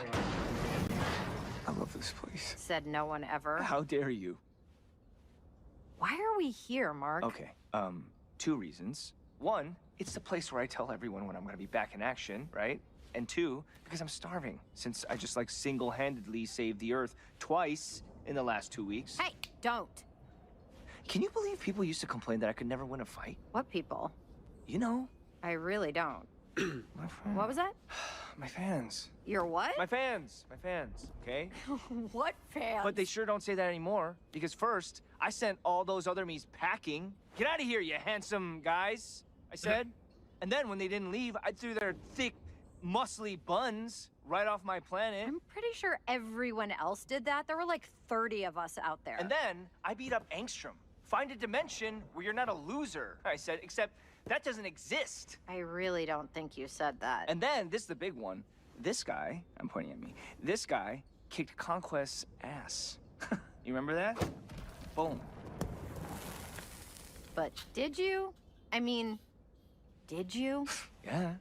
I love this place. Said no one ever. How dare you? Why are we here, Mark? Okay, 2 reasons. 1, it's the place where I tell everyone when I'm gonna be back in action, right? And 2, because I'm starving, since I just single-handedly saved the Earth twice in the last 2 weeks. Hey, don't. Can you believe people used to complain that I could never win a fight? What people? You know. I really don't. My friends. What was that? My fans. Your what? My fans, okay? What fans? But they sure don't say that anymore, because first, I sent all those other me's packing. Get out of here, you handsome guys, I said. And then when they didn't leave, I threw their thick, muscly buns right off my planet. I'm pretty sure everyone else did that. There were 30 of us out there. And then I beat up Angstrom. Find a dimension where you're not a loser, I said, except that doesn't exist. I really don't think you said that. And then, this is the big one. This guy, I'm pointing at me, this guy kicked Conquest's ass. You remember that? Boom. But did you? I mean, did you? Yeah.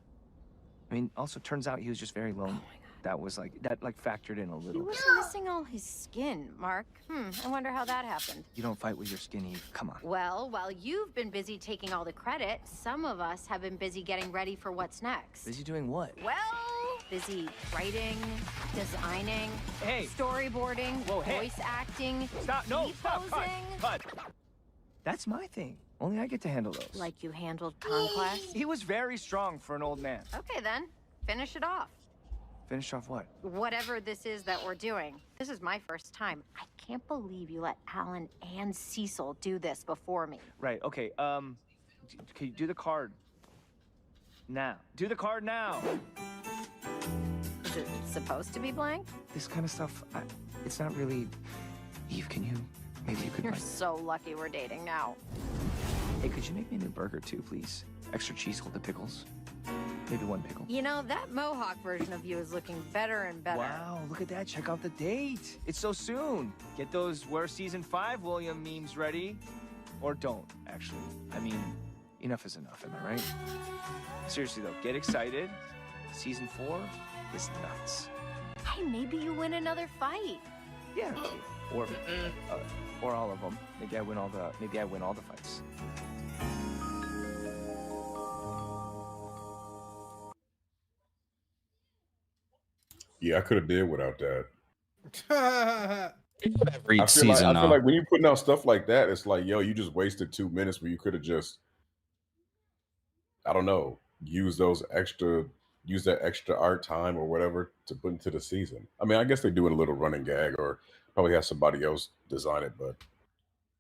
I mean, also turns out he was just very lonely. That was that factored in a He little. was missing all his skin, Mark. I wonder how that happened. You don't fight with your skin, Eve. Come on. Well, while you've been busy taking all the credit, some of us have been busy getting ready for what's next. Busy doing what? Well, busy writing, designing, Hey. storyboarding, Whoa, hey. voice acting, Stop! No! Stop! posing. Cut! That's my thing. Only I get to handle those. Like you handled Conquest? He was very strong for an old man. Okay then, finish it off. Finish off what? Whatever this is that we're doing. This is my first time. I can't believe you let Alan and Cecil do this before me. Right. Okay. Can you do the card now? Do the card now. Is it supposed to be blank? This kind of stuff. It's not really. Eve, can you? Maybe you could. You're so lucky we're dating now. Hey, could you make me a new burger too, please? Extra cheese with the pickles. Maybe 1 pickle. You know, that Mohawk version of you is looking better and better. Wow, look at that. Check out the date. It's so soon. Get those Where Season 5 William memes ready. Or don't, actually. I mean, enough is enough, am I right? Seriously, though, get excited. Season 4 is nuts. Hey, maybe you win another fight. Yeah. Or all of them. Maybe I win all the fights. Yeah, I could have did without that. Every I feel season, like when you're putting out stuff like that, it's like, yo, you just wasted 2 minutes where you could have just, I don't know, use that extra art time or whatever to put into the season. I mean, I guess they do it a little running gag or probably have somebody else design it, but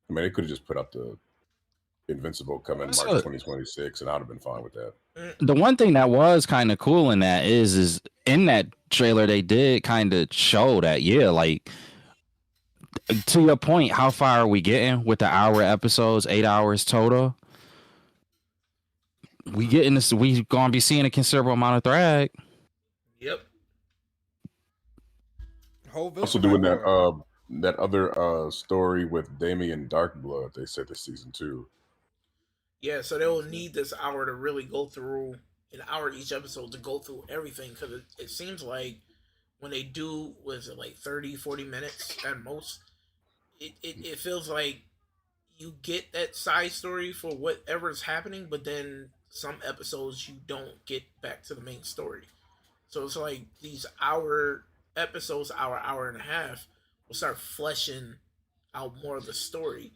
I mean, they could have just put up the Invincible coming March So 2026, and I'd have been fine with that. the one thing that was kind of cool in that is in that trailer they did kind of show that, yeah, like to your point, how far are we getting with the hour episodes, 8 hours total? We getting this, we gonna be seeing a considerable amount of Thrag. Yep. Whole Also Viltrumite doing that War. that other story with Damien Darkblood, they said this season too. Yeah, so they will need this hour to really go through an hour each episode to go through everything because it seems like when they do, was it like 30, 40 minutes at most, it feels like you get that side story for whatever's happening, but then some episodes you don't get back to the main story. So it's like these hour episodes, hour and a half, will start fleshing out more of the story.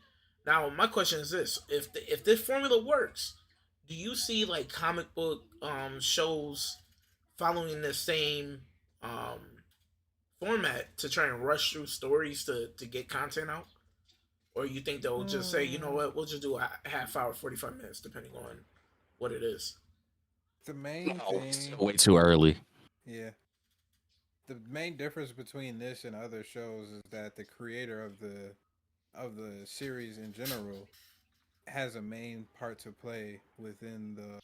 Now, my question is this: if this formula works, do you see like comic book shows following the same um, format to try and rush through stories to get content out? Or you think they'll just say, you know what, we'll just do a half hour, 45 minutes, depending on what it is? The main thing. Way too early. Yeah. The main difference between this and other shows is that the creator of the series in general has a main part to play within the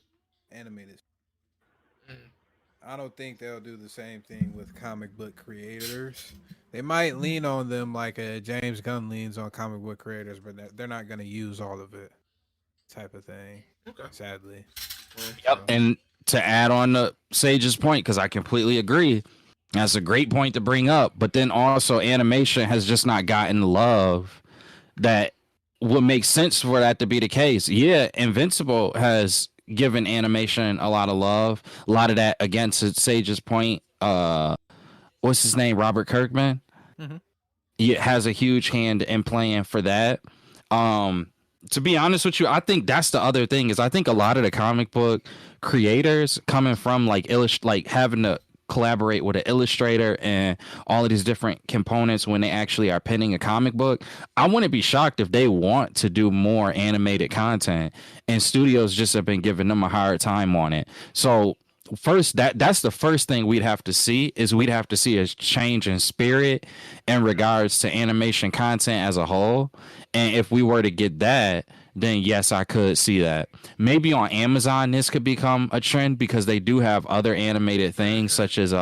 animated. I don't think they'll do the same thing with comic book creators. They might lean on them like a James Gunn leans on comic book creators, but they're not going to use all of it, type of thing. Okay. Sadly. Yep. And to add on to Sage's point, because I completely agree, that's a great point to bring up. But then also, animation has just not gotten love that would make sense for that to be the case. Yeah, Invincible has given animation a lot of love. A lot of that, against Sage's point, what's his name? Robert Kirkman. Mm-hmm. He has a huge hand in playing for that. To be honest with you, I think that's the other thing is I think a lot of the comic book creators coming from like having to collaborate with an illustrator and all of these different components when they actually are penning a comic book. I wouldn't be shocked if they want to do more animated content and studios just have been giving them a hard time on it. So first, that's the first thing we'd have to see is we'd have to see a change in spirit in regards to animation content as a whole. And if we were to get that, then yes, I could see that. Maybe on Amazon, this could become a trend because they do have other animated things such as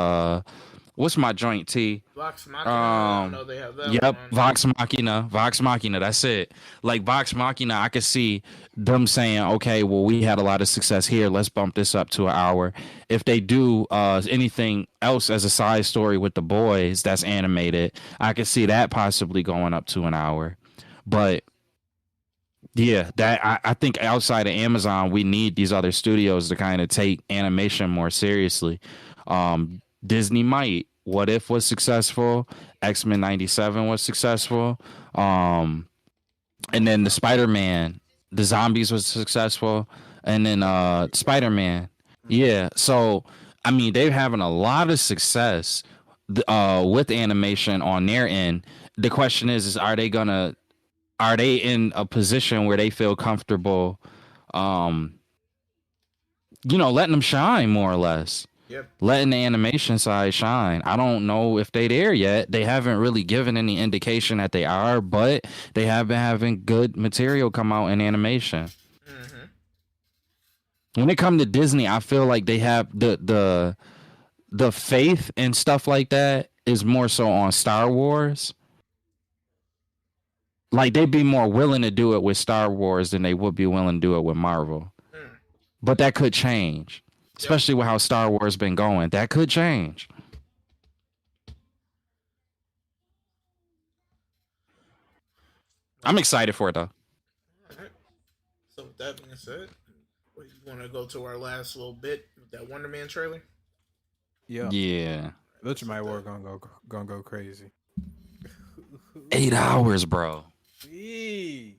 what's my joint T? Vox Machina. I don't know they have that. Yep, one. Vox Machina. That's it. Like Vox Machina, I could see them saying, okay, well, we had a lot of success here. Let's bump this up to an hour. If they do anything else as a side story with the boys that's animated, I could see that possibly going up to an hour. But yeah, that I think outside of Amazon, we need these other studios to kind of take animation more seriously. Disney might. What If was successful. X-Men 97 was successful. And then the Spider-Man, the Zombies was successful. And then Spider-Man. Yeah. So, I mean, they're having a lot of success with animation on their end. The question is are they in a position where they feel comfortable, letting them shine more or less? Yep. Letting the animation side shine. I don't know if they there yet. They haven't really given any indication that they are, but they have been having good material come out in animation. Mm-hmm. When it comes to Disney, I feel like they have the faith and stuff like that is more so on Star Wars. Like they'd be more willing to do it with Star Wars than they would be willing to do it with Marvel. But that could change. Especially with how Star Wars been going. That could change. I'm excited for it though. All right. So with that being said, you want to go to our last little bit with that Wonder Man trailer? Yeah. Viltrumite War gonna go crazy. 8 hours, bro. Hey,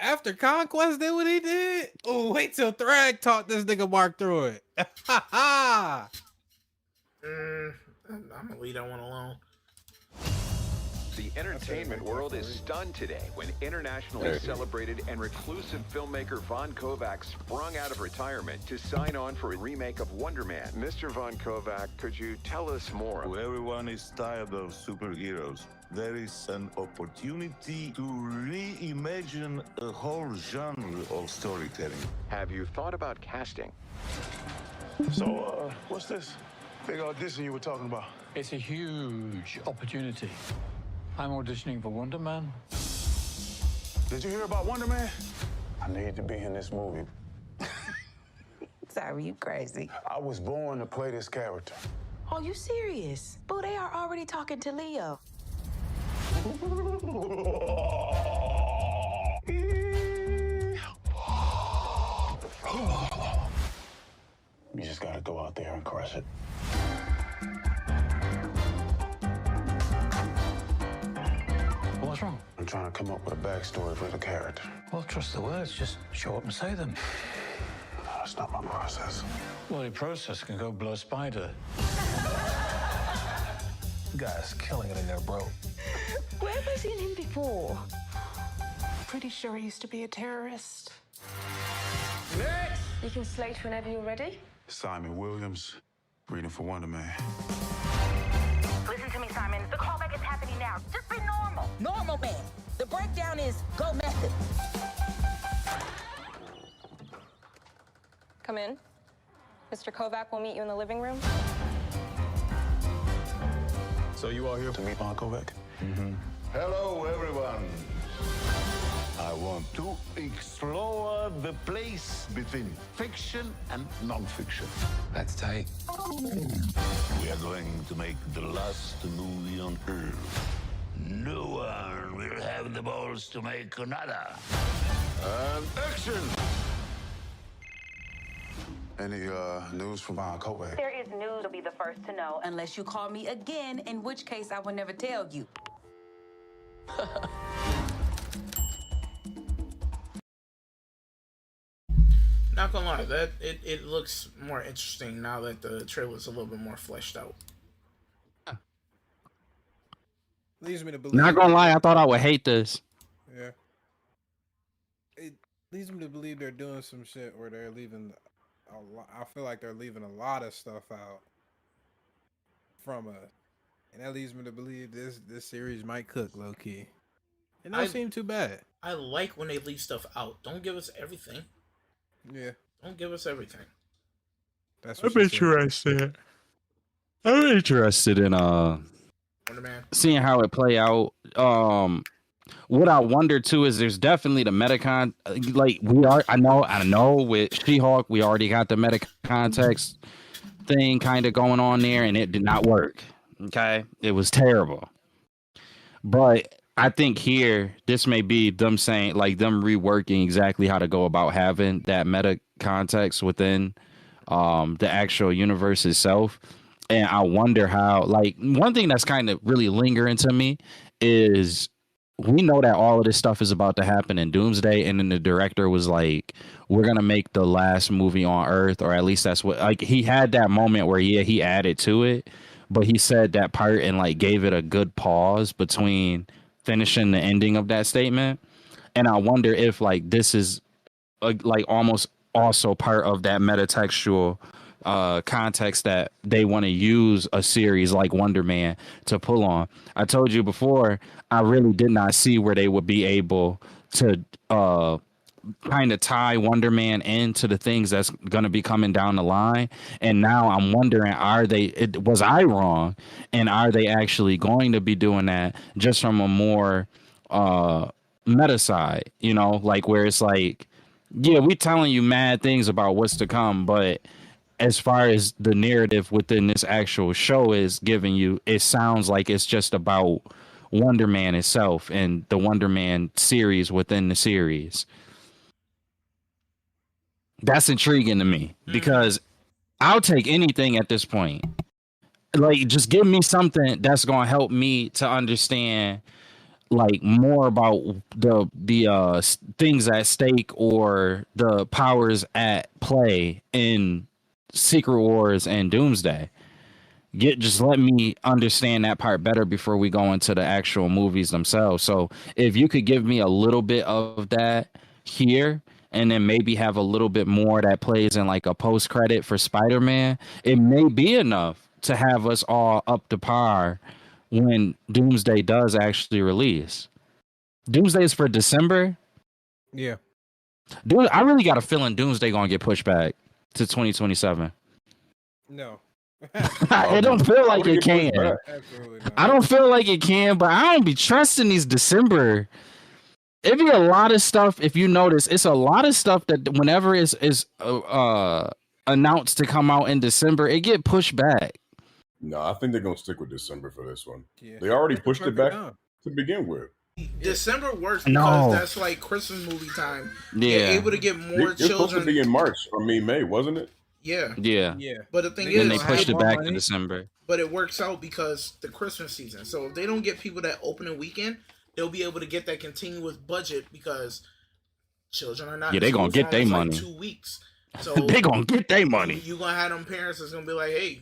After Conquest did what he did? Oh, wait till Thrag taught this nigga Mark through it. I'm gonna leave that one alone. The entertainment world is stunned today when internationally celebrated and reclusive filmmaker Von Kovac sprung out of retirement to sign on for a remake of Wonder Man. Mr. Von Kovac, could you tell us more? Everyone is tired of superheroes. There is an opportunity to reimagine a whole genre of storytelling. Have you thought about casting? So, what's this big audition you were talking about? It's a huge opportunity. I'm auditioning for Wonder Man. Did you hear about Wonder Man? I need to be in this movie. Sorry, you crazy. I was born to play this character. Oh, you serious? Boo, they are already talking to Leo. You just gotta go out there and crush it. What's wrong? I'm trying to come up with a backstory for the character. Well, trust the words. Just show up and say them. No, that's not my process. Well, your process can go blow a spider. Guy's killing it in there, bro. Where have I seen him before? Pretty sure he used to be a terrorist. Next! You can slate whenever you're ready. Simon Williams, reading for Wonder Man. Listen to me, Simon. The callback is happening now. Just be normal. Normal, man. The breakdown is go method. Come in. Mr. Kovac will meet you in the living room. So you are here to meet Von Kovac? Mm-hmm. Hello, everyone. I want to explore the place between fiction and non-fiction. That's tight. We are going to make the last movie on Earth. No one will have the balls to make another. And action! Any news from Von Kovac? There is news you'll be the first to know, unless you call me again, in which case I will never tell you. Not gonna lie, that it looks more interesting now that the trailer's a little bit more fleshed out. Leads me to believe. Not gonna lie, I thought I would hate this. Yeah. It leads me to believe they're doing some shit where they're leaving a lot. I feel like they're leaving a lot of stuff out from us, and that leads me to believe this series might cook low key. It don't seem too bad. I like when they leave stuff out. Don't give us everything. Yeah. Don't give us everything. That's I'm interested. I'm interested in Wonder Man. seeing how it play out. What I wonder too is there's definitely the metacon. Like I know with She-Hulk we already got the meta context thing kind of going on there, and it did not work. Okay, it was terrible. But I think here this may be them saying, like, them reworking exactly how to go about having that meta context within the actual universe itself. And I wonder how, like, one thing that's kind of really lingering to me is we know that all of this stuff is about to happen in Doomsday, and then the director was like, we're gonna make the last movie on Earth, or at least that's what, like, he had that moment where he added to it, but he said that part and like gave it a good pause between finishing the ending of that statement. And I wonder if like this is like almost also part of that metatextual context that they want to use a series like Wonder Man to pull on. I told you before, I really did not see where they would be able to kind of tie Wonder Man into the things that's going to be coming down the line. And now I'm wondering, was I wrong? And are they actually going to be doing that just from a more meta side, you know, like where it's like, yeah, we telling you mad things about what's to come, but as far as the narrative within this actual show is giving you, it sounds like it's just about Wonder Man itself and the Wonder Man series within the series. That's intriguing to me because I'll take anything at this point. Like, just give me something that's going to help me to understand like more about the things at stake or the powers at play in Secret Wars and Doomsday. Just let me understand that part better before we go into the actual movies themselves. So if you could give me a little bit of that here, and then maybe have a little bit more that plays in like a post credit for Spider-Man, it may be enough to have us all up to par when Doomsday does actually release. Doomsday is for December. Yeah. Dude, I really got a feeling Doomsday gonna get pushed back to 2027. No. It don't feel like it can. Absolutely not. I don't feel like it can, but I don't be trusting these December. It'd be a lot of stuff. If you notice, it's a lot of stuff that whenever is announced to come out in December, it get pushed back. No, I think they're gonna stick with December for this one. Yeah. They already That's the pushed it perfect back time. to begin with. December works No. because that's like Christmas movie time. Yeah. You're able to get more It's supposed to children. be in March or May, wasn't it? Yeah. Yeah. Yeah. But the thing Then is, they pushed it back to money. December. but it works out because the Christmas season. So if they don't get people that opening weekend, they'll be able to get that continuous budget because children are not. Yeah, in they school gonna for get their almost, money. Like 2 weeks. So They gonna get their money. You gonna have them parents that's gonna be like, hey,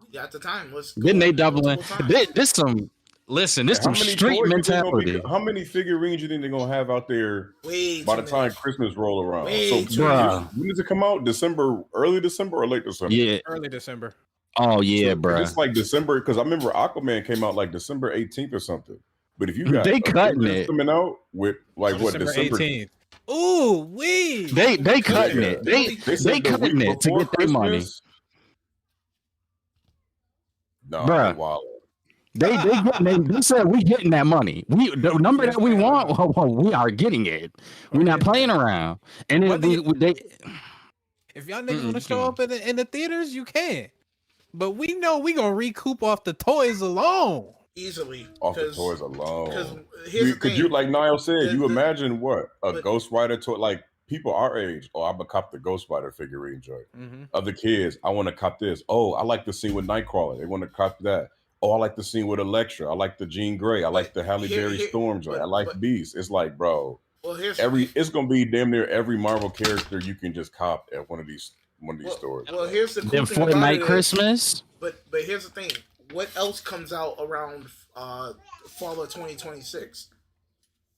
we got the time. Let's go. Then they doubling. Multiple times. This some listen. This some street toys you think mentality. how many figurines you think they're gonna have out there Way by too the time many. Christmas roll around? Way So too Bruh. when does it come out? December, early December or late December? Yeah. Early December. Oh yeah, So bruh. it's like December because I remember Aquaman came out like December 18th or something. But if you got They cutting Avengers it. coming out with like what December 18th. Ooh, wee. They cutting Yeah. it. They said the cutting week it to before get their money. Christmas? No, Bruh. wow. They said we getting that money. The number that we want, we are getting it. We're not playing around. And then they If y'all niggas want to show up in the theaters, you can. But we know we gonna recoup off the toys alone. Easily. Off the 'cause- toys alone. Because here's the Because thing. you, like Niall said, The- you the- imagine what a but- Ghost Rider toy, like people our age. Oh, I'm gonna cop the Ghost Rider figurine joint. Mm-hmm. Other kids, I want to cop this. Oh, I like the scene with Nightcrawler. They want to cop that. Oh, I like the scene with Elektra. I like the Jean Grey. I like the Halle Berry Storm joint. I like Beast. It's like, bro, Well, here's it's gonna be damn near every Marvel character you can just cop at one of these stores. Well, here's the cool then thing about Fortnite it is- Christmas. But here's the thing. What else comes out around fall of 2026?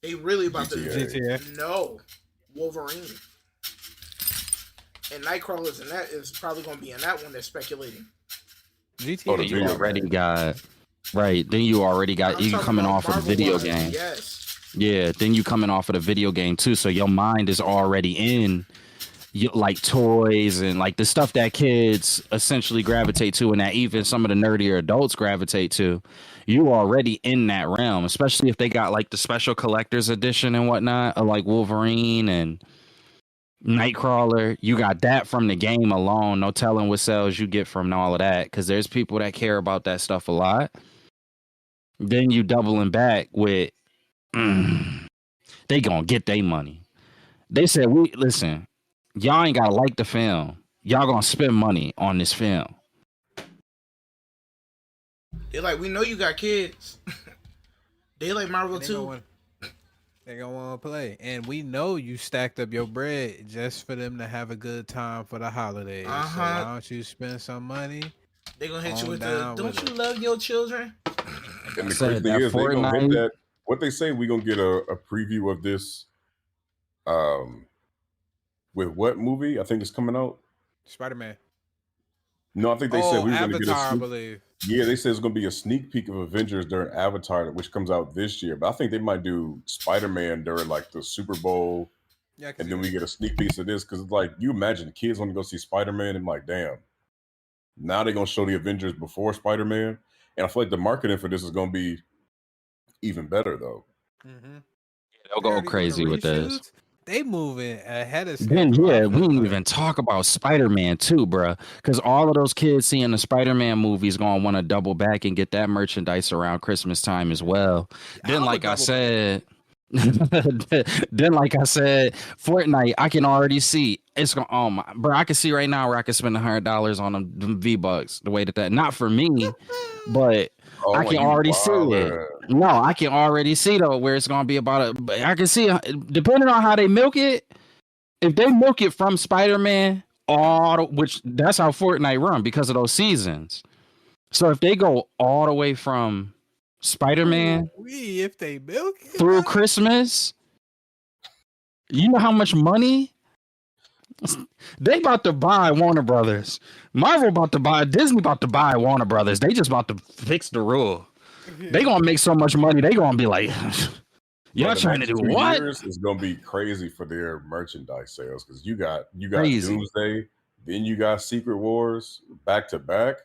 They really about GTA. to no Wolverine and Nightcrawlers, and that is probably going to be in that one. They're speculating. GTA. the You video already got right. Then you already got I'm you talking coming about off of the Marvel video wise, game. Yes. Yeah, then you coming off of the video game too. So your mind is already in like toys and like the stuff that kids essentially gravitate to and that even some of the nerdier adults gravitate to. You already in that realm, especially if they got like the special collector's edition and whatnot of like Wolverine and Nightcrawler. You got that from the game alone. No telling what sales you get from all of that because there's people that care about that stuff a lot. Then you doubling back with they gonna get their money. They said, listen, y'all ain't gotta like the film. Y'all gonna spend money on this film. They're like, we know you got kids. They like Marvel They too. gonna want to play, and we know you stacked up your bread just for them to have a good time for the holidays. So why don't you spend some money? They're going to hit you on with the, down don't with you love your children? And the Said crazy thing that is, they gonna hit Fortnite- that. What they say, we gonna get a preview of this. With what movie? I think it's coming out. Spider-Man. No, I think they said we were gonna get a Avatar, I sneak. believe. Yeah, they said it's gonna be a sneak peek of Avengers during Avatar, which comes out this year. But I think they might do Spider-Man during like the Super Bowl, Yeah, I can and see then we that. get a sneak piece of this because it's like you imagine kids want to go see Spider-Man and like, damn, now they're gonna show the Avengers before Spider-Man, and I feel like the marketing for this is gonna be even better though. Mm-hmm. They'll go crazy with this. They moving ahead of Then schedule. yeah, we didn't even talk about Spider-Man too, bruh. Because all of those kids seeing the Spider-Man movies gonna want to double back and get that merchandise around Christmas time as well. Then, like I said, Fortnite, I can already see it's going. Oh my, bro, I can see right now where I can spend $100 on them V-Bucks. The way that not for me, but Oh, I like can you already see it. wildin'. No, I can already see though where it's gonna be about it. I can see depending on how they milk it. If they milk it from Spider-Man, which that's how Fortnite run because of those seasons. So if they go all the way from Spider-Man If they milk it, through Christmas, you know how much money they about to buy Warner Brothers. Marvel about to buy Disney about to buy Warner Brothers. They just about to fix the rule. They gonna make so much money. They gonna be like, y'all Bro, the trying to next do 2 what? years is gonna be crazy for their merchandise sales because you got Crazy. Doomsday, then you got Secret Wars back to back.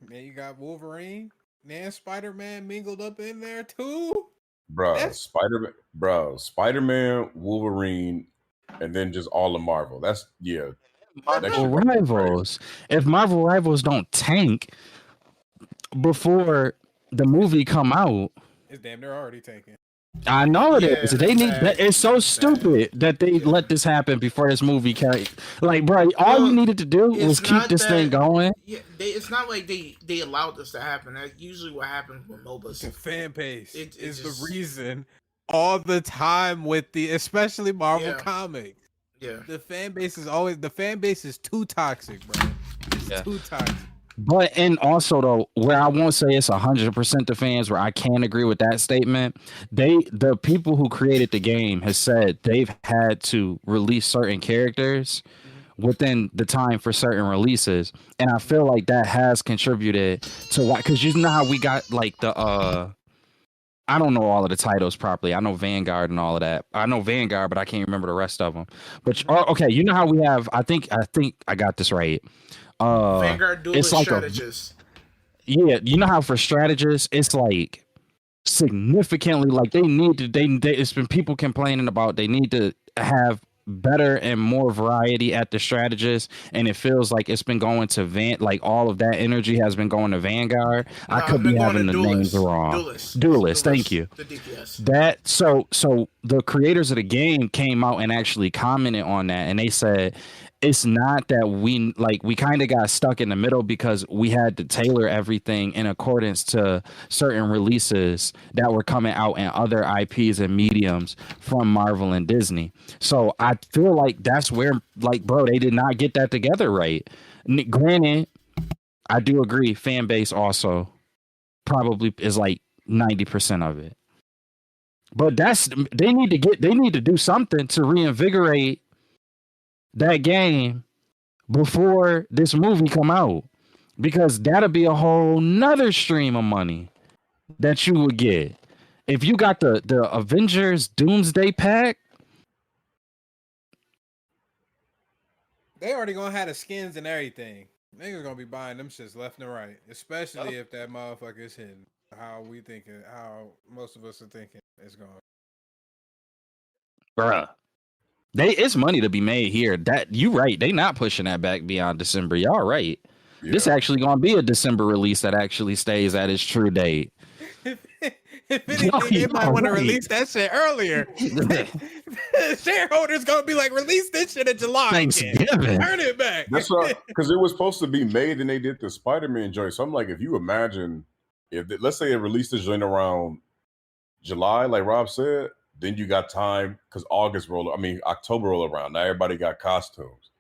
Man, you got Wolverine and Spider-Man mingled up in there too. Bro, Spider-Man, Wolverine, and then just all of Marvel. That's Marvel Rivals. If Marvel Rivals don't tank before the movie come out, It's damn near already taken. I know it is. They need bad. that. It's so stupid that they let this happen before this movie came. Like, bro, all you needed to do was keep this thing going. Yeah, it's not like they allowed this to happen. That's usually what happens with MOBAs. The fan base is just- the reason all the time with especially Marvel comics. Yeah, the fan base is too toxic, bro. It's too toxic. But and also though, where I won't say it's 100% the fans, where I can agree with that statement. The people who created the game has said they've had to release certain characters within the time for certain releases, and I feel like that has contributed to why. Because you know how we got like the I don't know all of the titles properly. I know Vanguard and all of that. I know Vanguard, but I can't remember the rest of them. But okay, you know how we have. I think I got this right. Vanguard Duelist Strategist. Yeah, you know how for strategists, it's like significantly like they need to. It's been people complaining about they need to have better and more variety at the strategist, and it feels like it's been going to like all of that energy has been going to Vanguard. I could be having the names wrong. Duelist, thank you. The DPS. That so the creators of the game came out and actually commented on that, and they said it's not that we kind of got stuck in the middle because we had to tailor everything in accordance to certain releases that were coming out in other IPs and mediums from Marvel and Disney. So I feel like that's where, like, bro, they did not get that together right. Granted, I do agree, fan base also probably is like 90% of it. But they need to do something to reinvigorate that game before this movie come out, because that'll be a whole nother stream of money that you would get if you got the Avengers Doomsday pack. They already gonna have the skins and everything. Niggas gonna be buying them shits left and right, especially if that motherfucker is hidden. How most of us are thinking it's going. Bruh. It's money to be made here. That you right. They not pushing that back beyond December. Y'all right. Yeah. This actually gonna be a December release that actually stays at its true date. If anything, they might want to release that shit earlier. Shareholders gonna be like, release this shit in July. Thanksgiving. Turn it back. That's right, because it was supposed to be made, and they did the Spider-Man joint. So I'm like, if you imagine, let's say it released this joint around July, like Rob said. Then you got time because October roll around. Now everybody got costumes.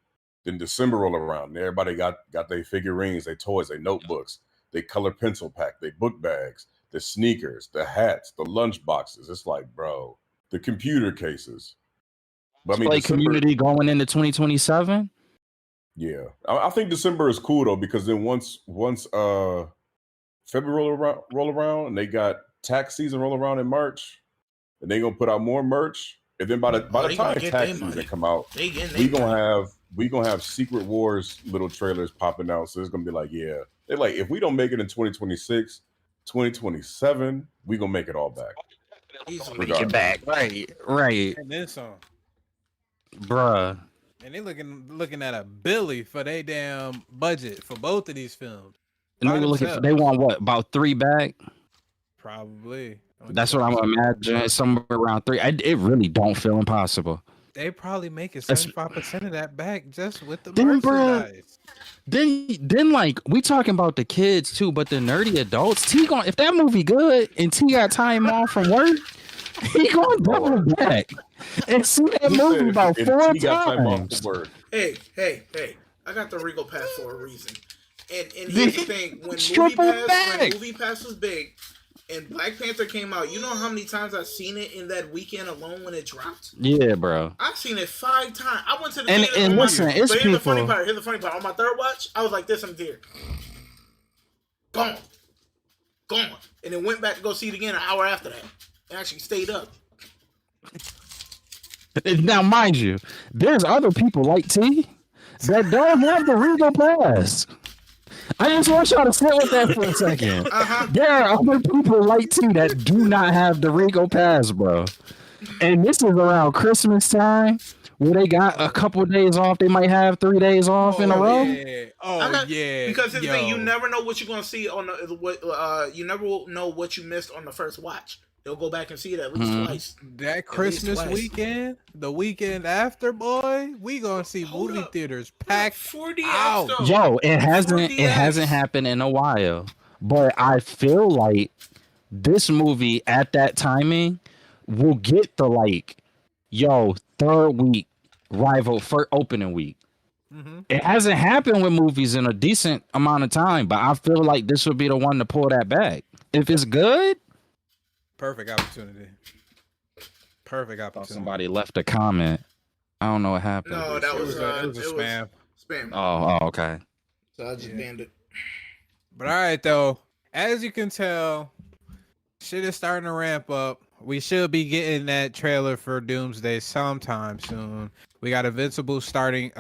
Then December roll around. And everybody got their figurines, their toys, their notebooks, their color pencil pack, their book bags, the sneakers, the hats, the lunch boxes. It's like, bro, the computer cases. But December, community going into 2027. Yeah, I think December is cool though, because then once February roll around and they got tax season roll around in March. And they gonna put out more merch, and then by the time tax season come out, we gonna have Secret Wars little trailers popping out. So it's gonna be like, yeah, they're like, if we don't make it in 2026, 2027, we gonna make it all back. Make it back, right, and then some, bruh. And they looking at a Billy for their damn budget for both of these films. And they want what, about 3 back? Probably. That's what I'm imagining. Somewhere around 3. It really don't feel impossible. They probably making That's- 75% of that back just with the Then, bruh, merchandise. Then like we talking about the kids too, but the nerdy adults, T going if that movie good and T got time off from work, he going double back and see that movie about 4 times. Hey, I got the Regal Pass for a reason. And here's the thing, when Movie Pass was big and Black Panther came out, you know how many times I've seen it in that weekend alone when it dropped? Yeah, bro. I've seen it 5 times. I went to the And theater. listen, it's but here's the funny people. part. Here's the funny part. On my third watch, I was like this in the theater. Gone. And then went back to go see it again an hour after that. And actually stayed up. Now, mind you, there's other people like T that don't have the Regal Pass. I just want y'all to sit with that for a second. There are other people like T that do not have the Regal Pass, bro. And this is around Christmas time where they got a couple of days off. They might have 3 days off in a row. Yeah. Because here's the thing, you never know what you're gonna see on you never know what you missed on the first watch. They'll go back and see it at least twice. That Christmas weekend, the weekend after, boy, we gonna see movie theaters packed out. Yo, it hasn't happened in a while, but I feel like this movie at that timing will get the third week rival for opening week. It hasn't happened with movies in a decent amount of time, but I feel like this would be the one to pull that back. If it's good. Perfect opportunity. Somebody left a comment. I don't know what happened. No, that was it was a spam. Spam. Oh, okay. So I just banned it. But all right, though, as you can tell, shit is starting to ramp up. We should be getting that trailer for Doomsday sometime soon. We got Invincible starting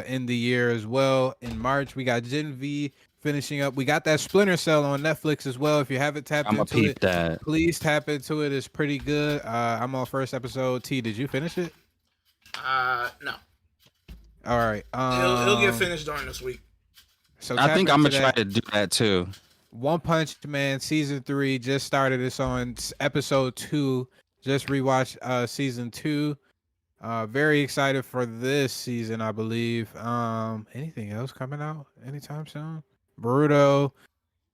in the year as well. In March, we got Gen V finishing up. We got that Splinter Cell on Netflix as well. If you haven't tapped into it, please tap into it. It's pretty good. I'm on first episode. T, did you finish it? No. All right. It'll get finished during this week. So I think I'm gonna try to do that too. One Punch Man season 3 just started. It's on episode 2. Just rewatched season 2. Very excited for this season, I believe. Anything else coming out anytime soon? Boruto.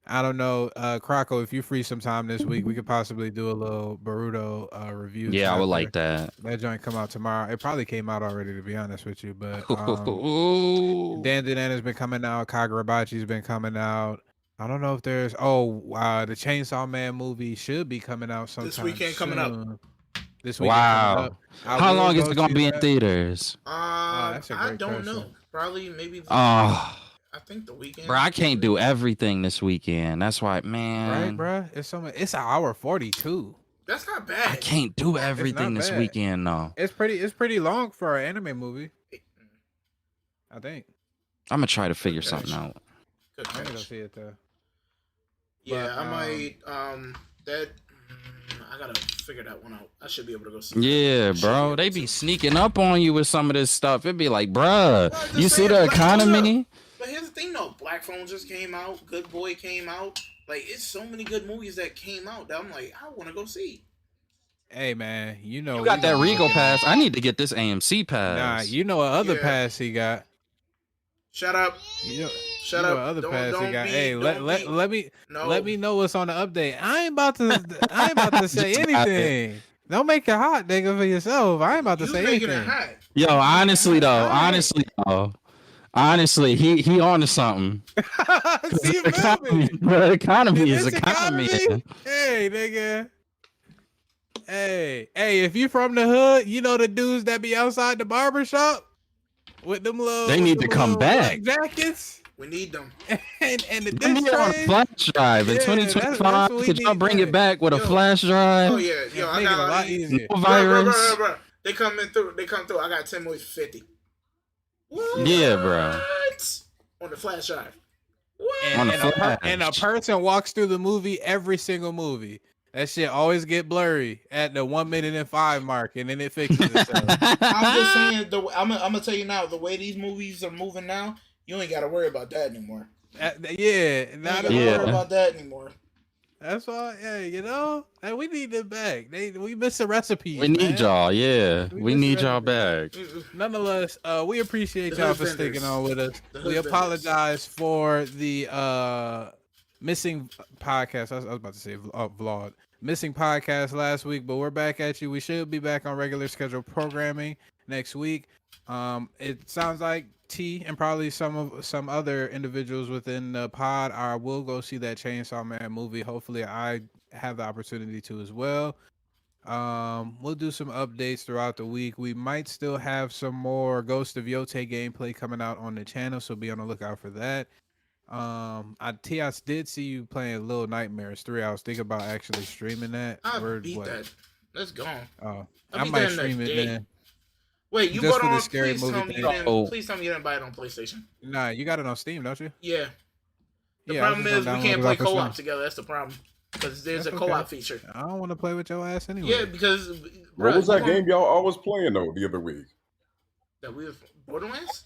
I don't know. Croco, if you're free sometime this week, we could possibly do a little Boruto review. Yeah, I would like that. That joint come out tomorrow. It probably came out already, to be honest with you. But Dan has been coming out. Kagurabachi's been coming out. I don't know if there's. The Chainsaw Man movie should be coming out sometime. This weekend coming up. This weekend coming up. How long is it gonna be in theaters? That's a great I don't question. know. Probably maybe. I think the weekend. Bro, I can't do everything this weekend. That's why, man. Right, bro. It's an hour 42. That's not bad. I can't do everything this weekend, though. It's pretty long for an anime movie. I think. I'm gonna try to figure something out. Good I'm gonna go catch. see it though. Yeah, But, I might. I gotta figure that one out. I should be able to go see. Yeah, bro. They be sneaking up on you with some of this stuff. It'd be like, bruh, you see the economy? But here's the thing, though. Black Phone just came out. Good Boy came out. Like, it's so many good movies that came out that I'm like, I want to go see. Hey, man, you know You got that Regal pass. I need to get this AMC pass. Nah, you know what other pass he got. Shut up. Shut up. What other pass he got. Be- Hey, don't let me know what's on the update. I ain't about to say anything. Don't make it hot, nigga, for yourself. I ain't about to say anything. Yo, honestly, he on to something. See, the economy is economy. Hey, nigga. Hey, if you from the hood, you know the dudes that be outside the barber shop with them little. They need to come back. Black jackets. We need them. and the We need on flash drive in 2025. Could y'all bring it back with a flash drive? Oh yeah, yo, I make it got a lot easier. No virus. Bro. They come through. I got 10 movies for 50. What? Yeah, bro. On the flash drive. And a person walks through the movie every single movie. That shit always get blurry at the 1 minute and 5 mark, and then it fixes itself. I'm just saying. I'm gonna tell you now. The way these movies are moving now, you ain't got to worry about that anymore. Yeah, not worry about that anymore. That's why, hey, you know, and we need them back. We miss the recipes. We need man. y'all, yeah. We miss need the y'all recipes. back. Nonetheless, we appreciate The y'all hood for sticking vendors. on with us. The We hood apologize for the missing podcast. I was about to say vlog. Missing podcast last week, but we're back at you. We should be back on regular scheduled programming next week. It sounds like T and probably some other individuals within the pod I will go see that Chainsaw Man movie. Hopefully I have the opportunity to as well. We'll do some updates throughout the week. We might still have some more Ghost of Yote gameplay coming out on the channel, so be on the lookout for that. I did see you playing Little Nightmares 3. I was thinking about actually streaming that. I beat that. That's gone. Oh, I I might stream it then. Wait, you Just bought for it the on? scary Please movie tell me thing. you didn't. Please tell me you didn't buy it on PlayStation. Nah, you got it on Steam, don't you? Yeah. The Yeah, I was problem just is gonna we download can't it play off of co-op Steam. together. That's the problem. Because there's That's a co-op okay. feature. I don't want to play with your ass anyway. Yeah, because What was that game y'all always playing though the other week? that we have Borderlands.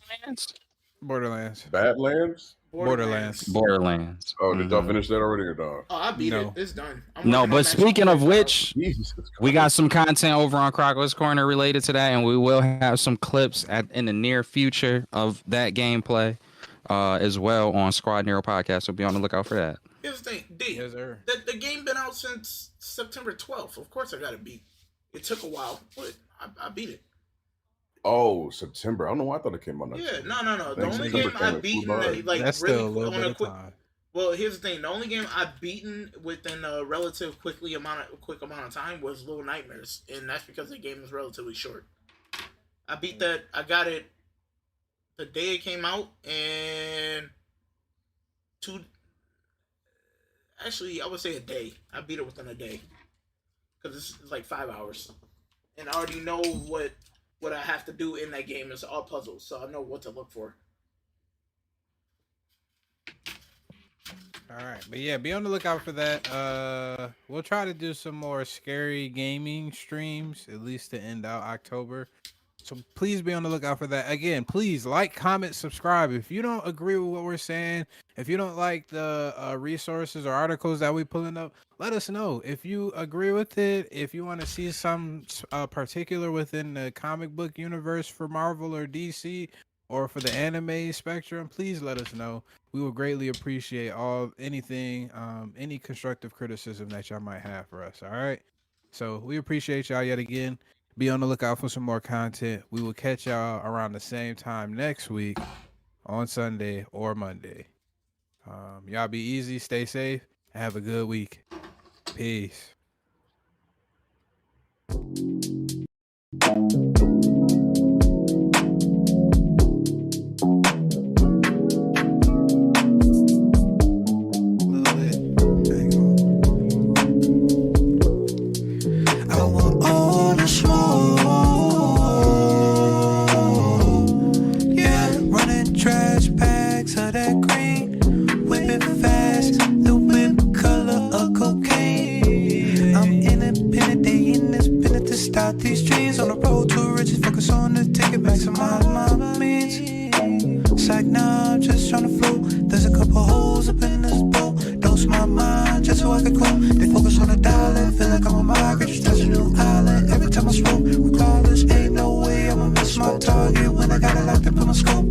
Borderlands. Badlands. Borderlands. Oh, did y'all finish that already or not? Oh, I beat it. It's done. I'm No, working on but that speaking of which, Jesus we got some content over on Crockett's Corner related to that, and we will have some clips in the near future of that gameplay as well on Squad NERO podcast. So be on the lookout for that. Here's the thing, D. Yes, sir. The game been out since September 12th. Of course, I got it beat. It took a while, but I beat it. Oh, September. I don't know why I thought it came out. Yeah, no. The Thanks, only September game I've came beaten, by. like That's really still a little on bit a of quick. time. Well, here's the thing. The only game I've beaten within a relative quick amount of time was Little Nightmares, and that's because the game is relatively short. I beat that. I got it the day it came out, and actually, I would say a day. I beat it within a day because it's like 5 hours, and I already know what I have to do in that game. It's all puzzles, so I know what to look for. All right, but yeah, be on the lookout for that. We'll try to do some more scary gaming streams, at least to end out October. So please be on the lookout for that. Again, please like, comment, subscribe. If you don't agree with what we're saying, if you don't like the resources or articles that we pulling up, let us know. If you agree with it, if you want to see some particular within the comic book universe for Marvel or DC, or for the anime spectrum, please let us know. We will greatly appreciate anything, any constructive criticism that y'all might have for us. All right. So we appreciate y'all yet again. Be on the lookout for some more content. We will catch y'all around the same time next week on Sunday or Monday. Y'all be easy, stay safe, and have a good week. Peace. Start these dreams on the road to riches. Focus on the ticket, maximize my means. It's like now I'm just trying to float. There's a couple holes up in this boat. Dose my mind just so I can cope. They focus on the dollar, feel like I'm a migrant, just touch a new island. Every time I smoke, regardless, ain't no way I'ma miss my target when I got it locked up in my scope.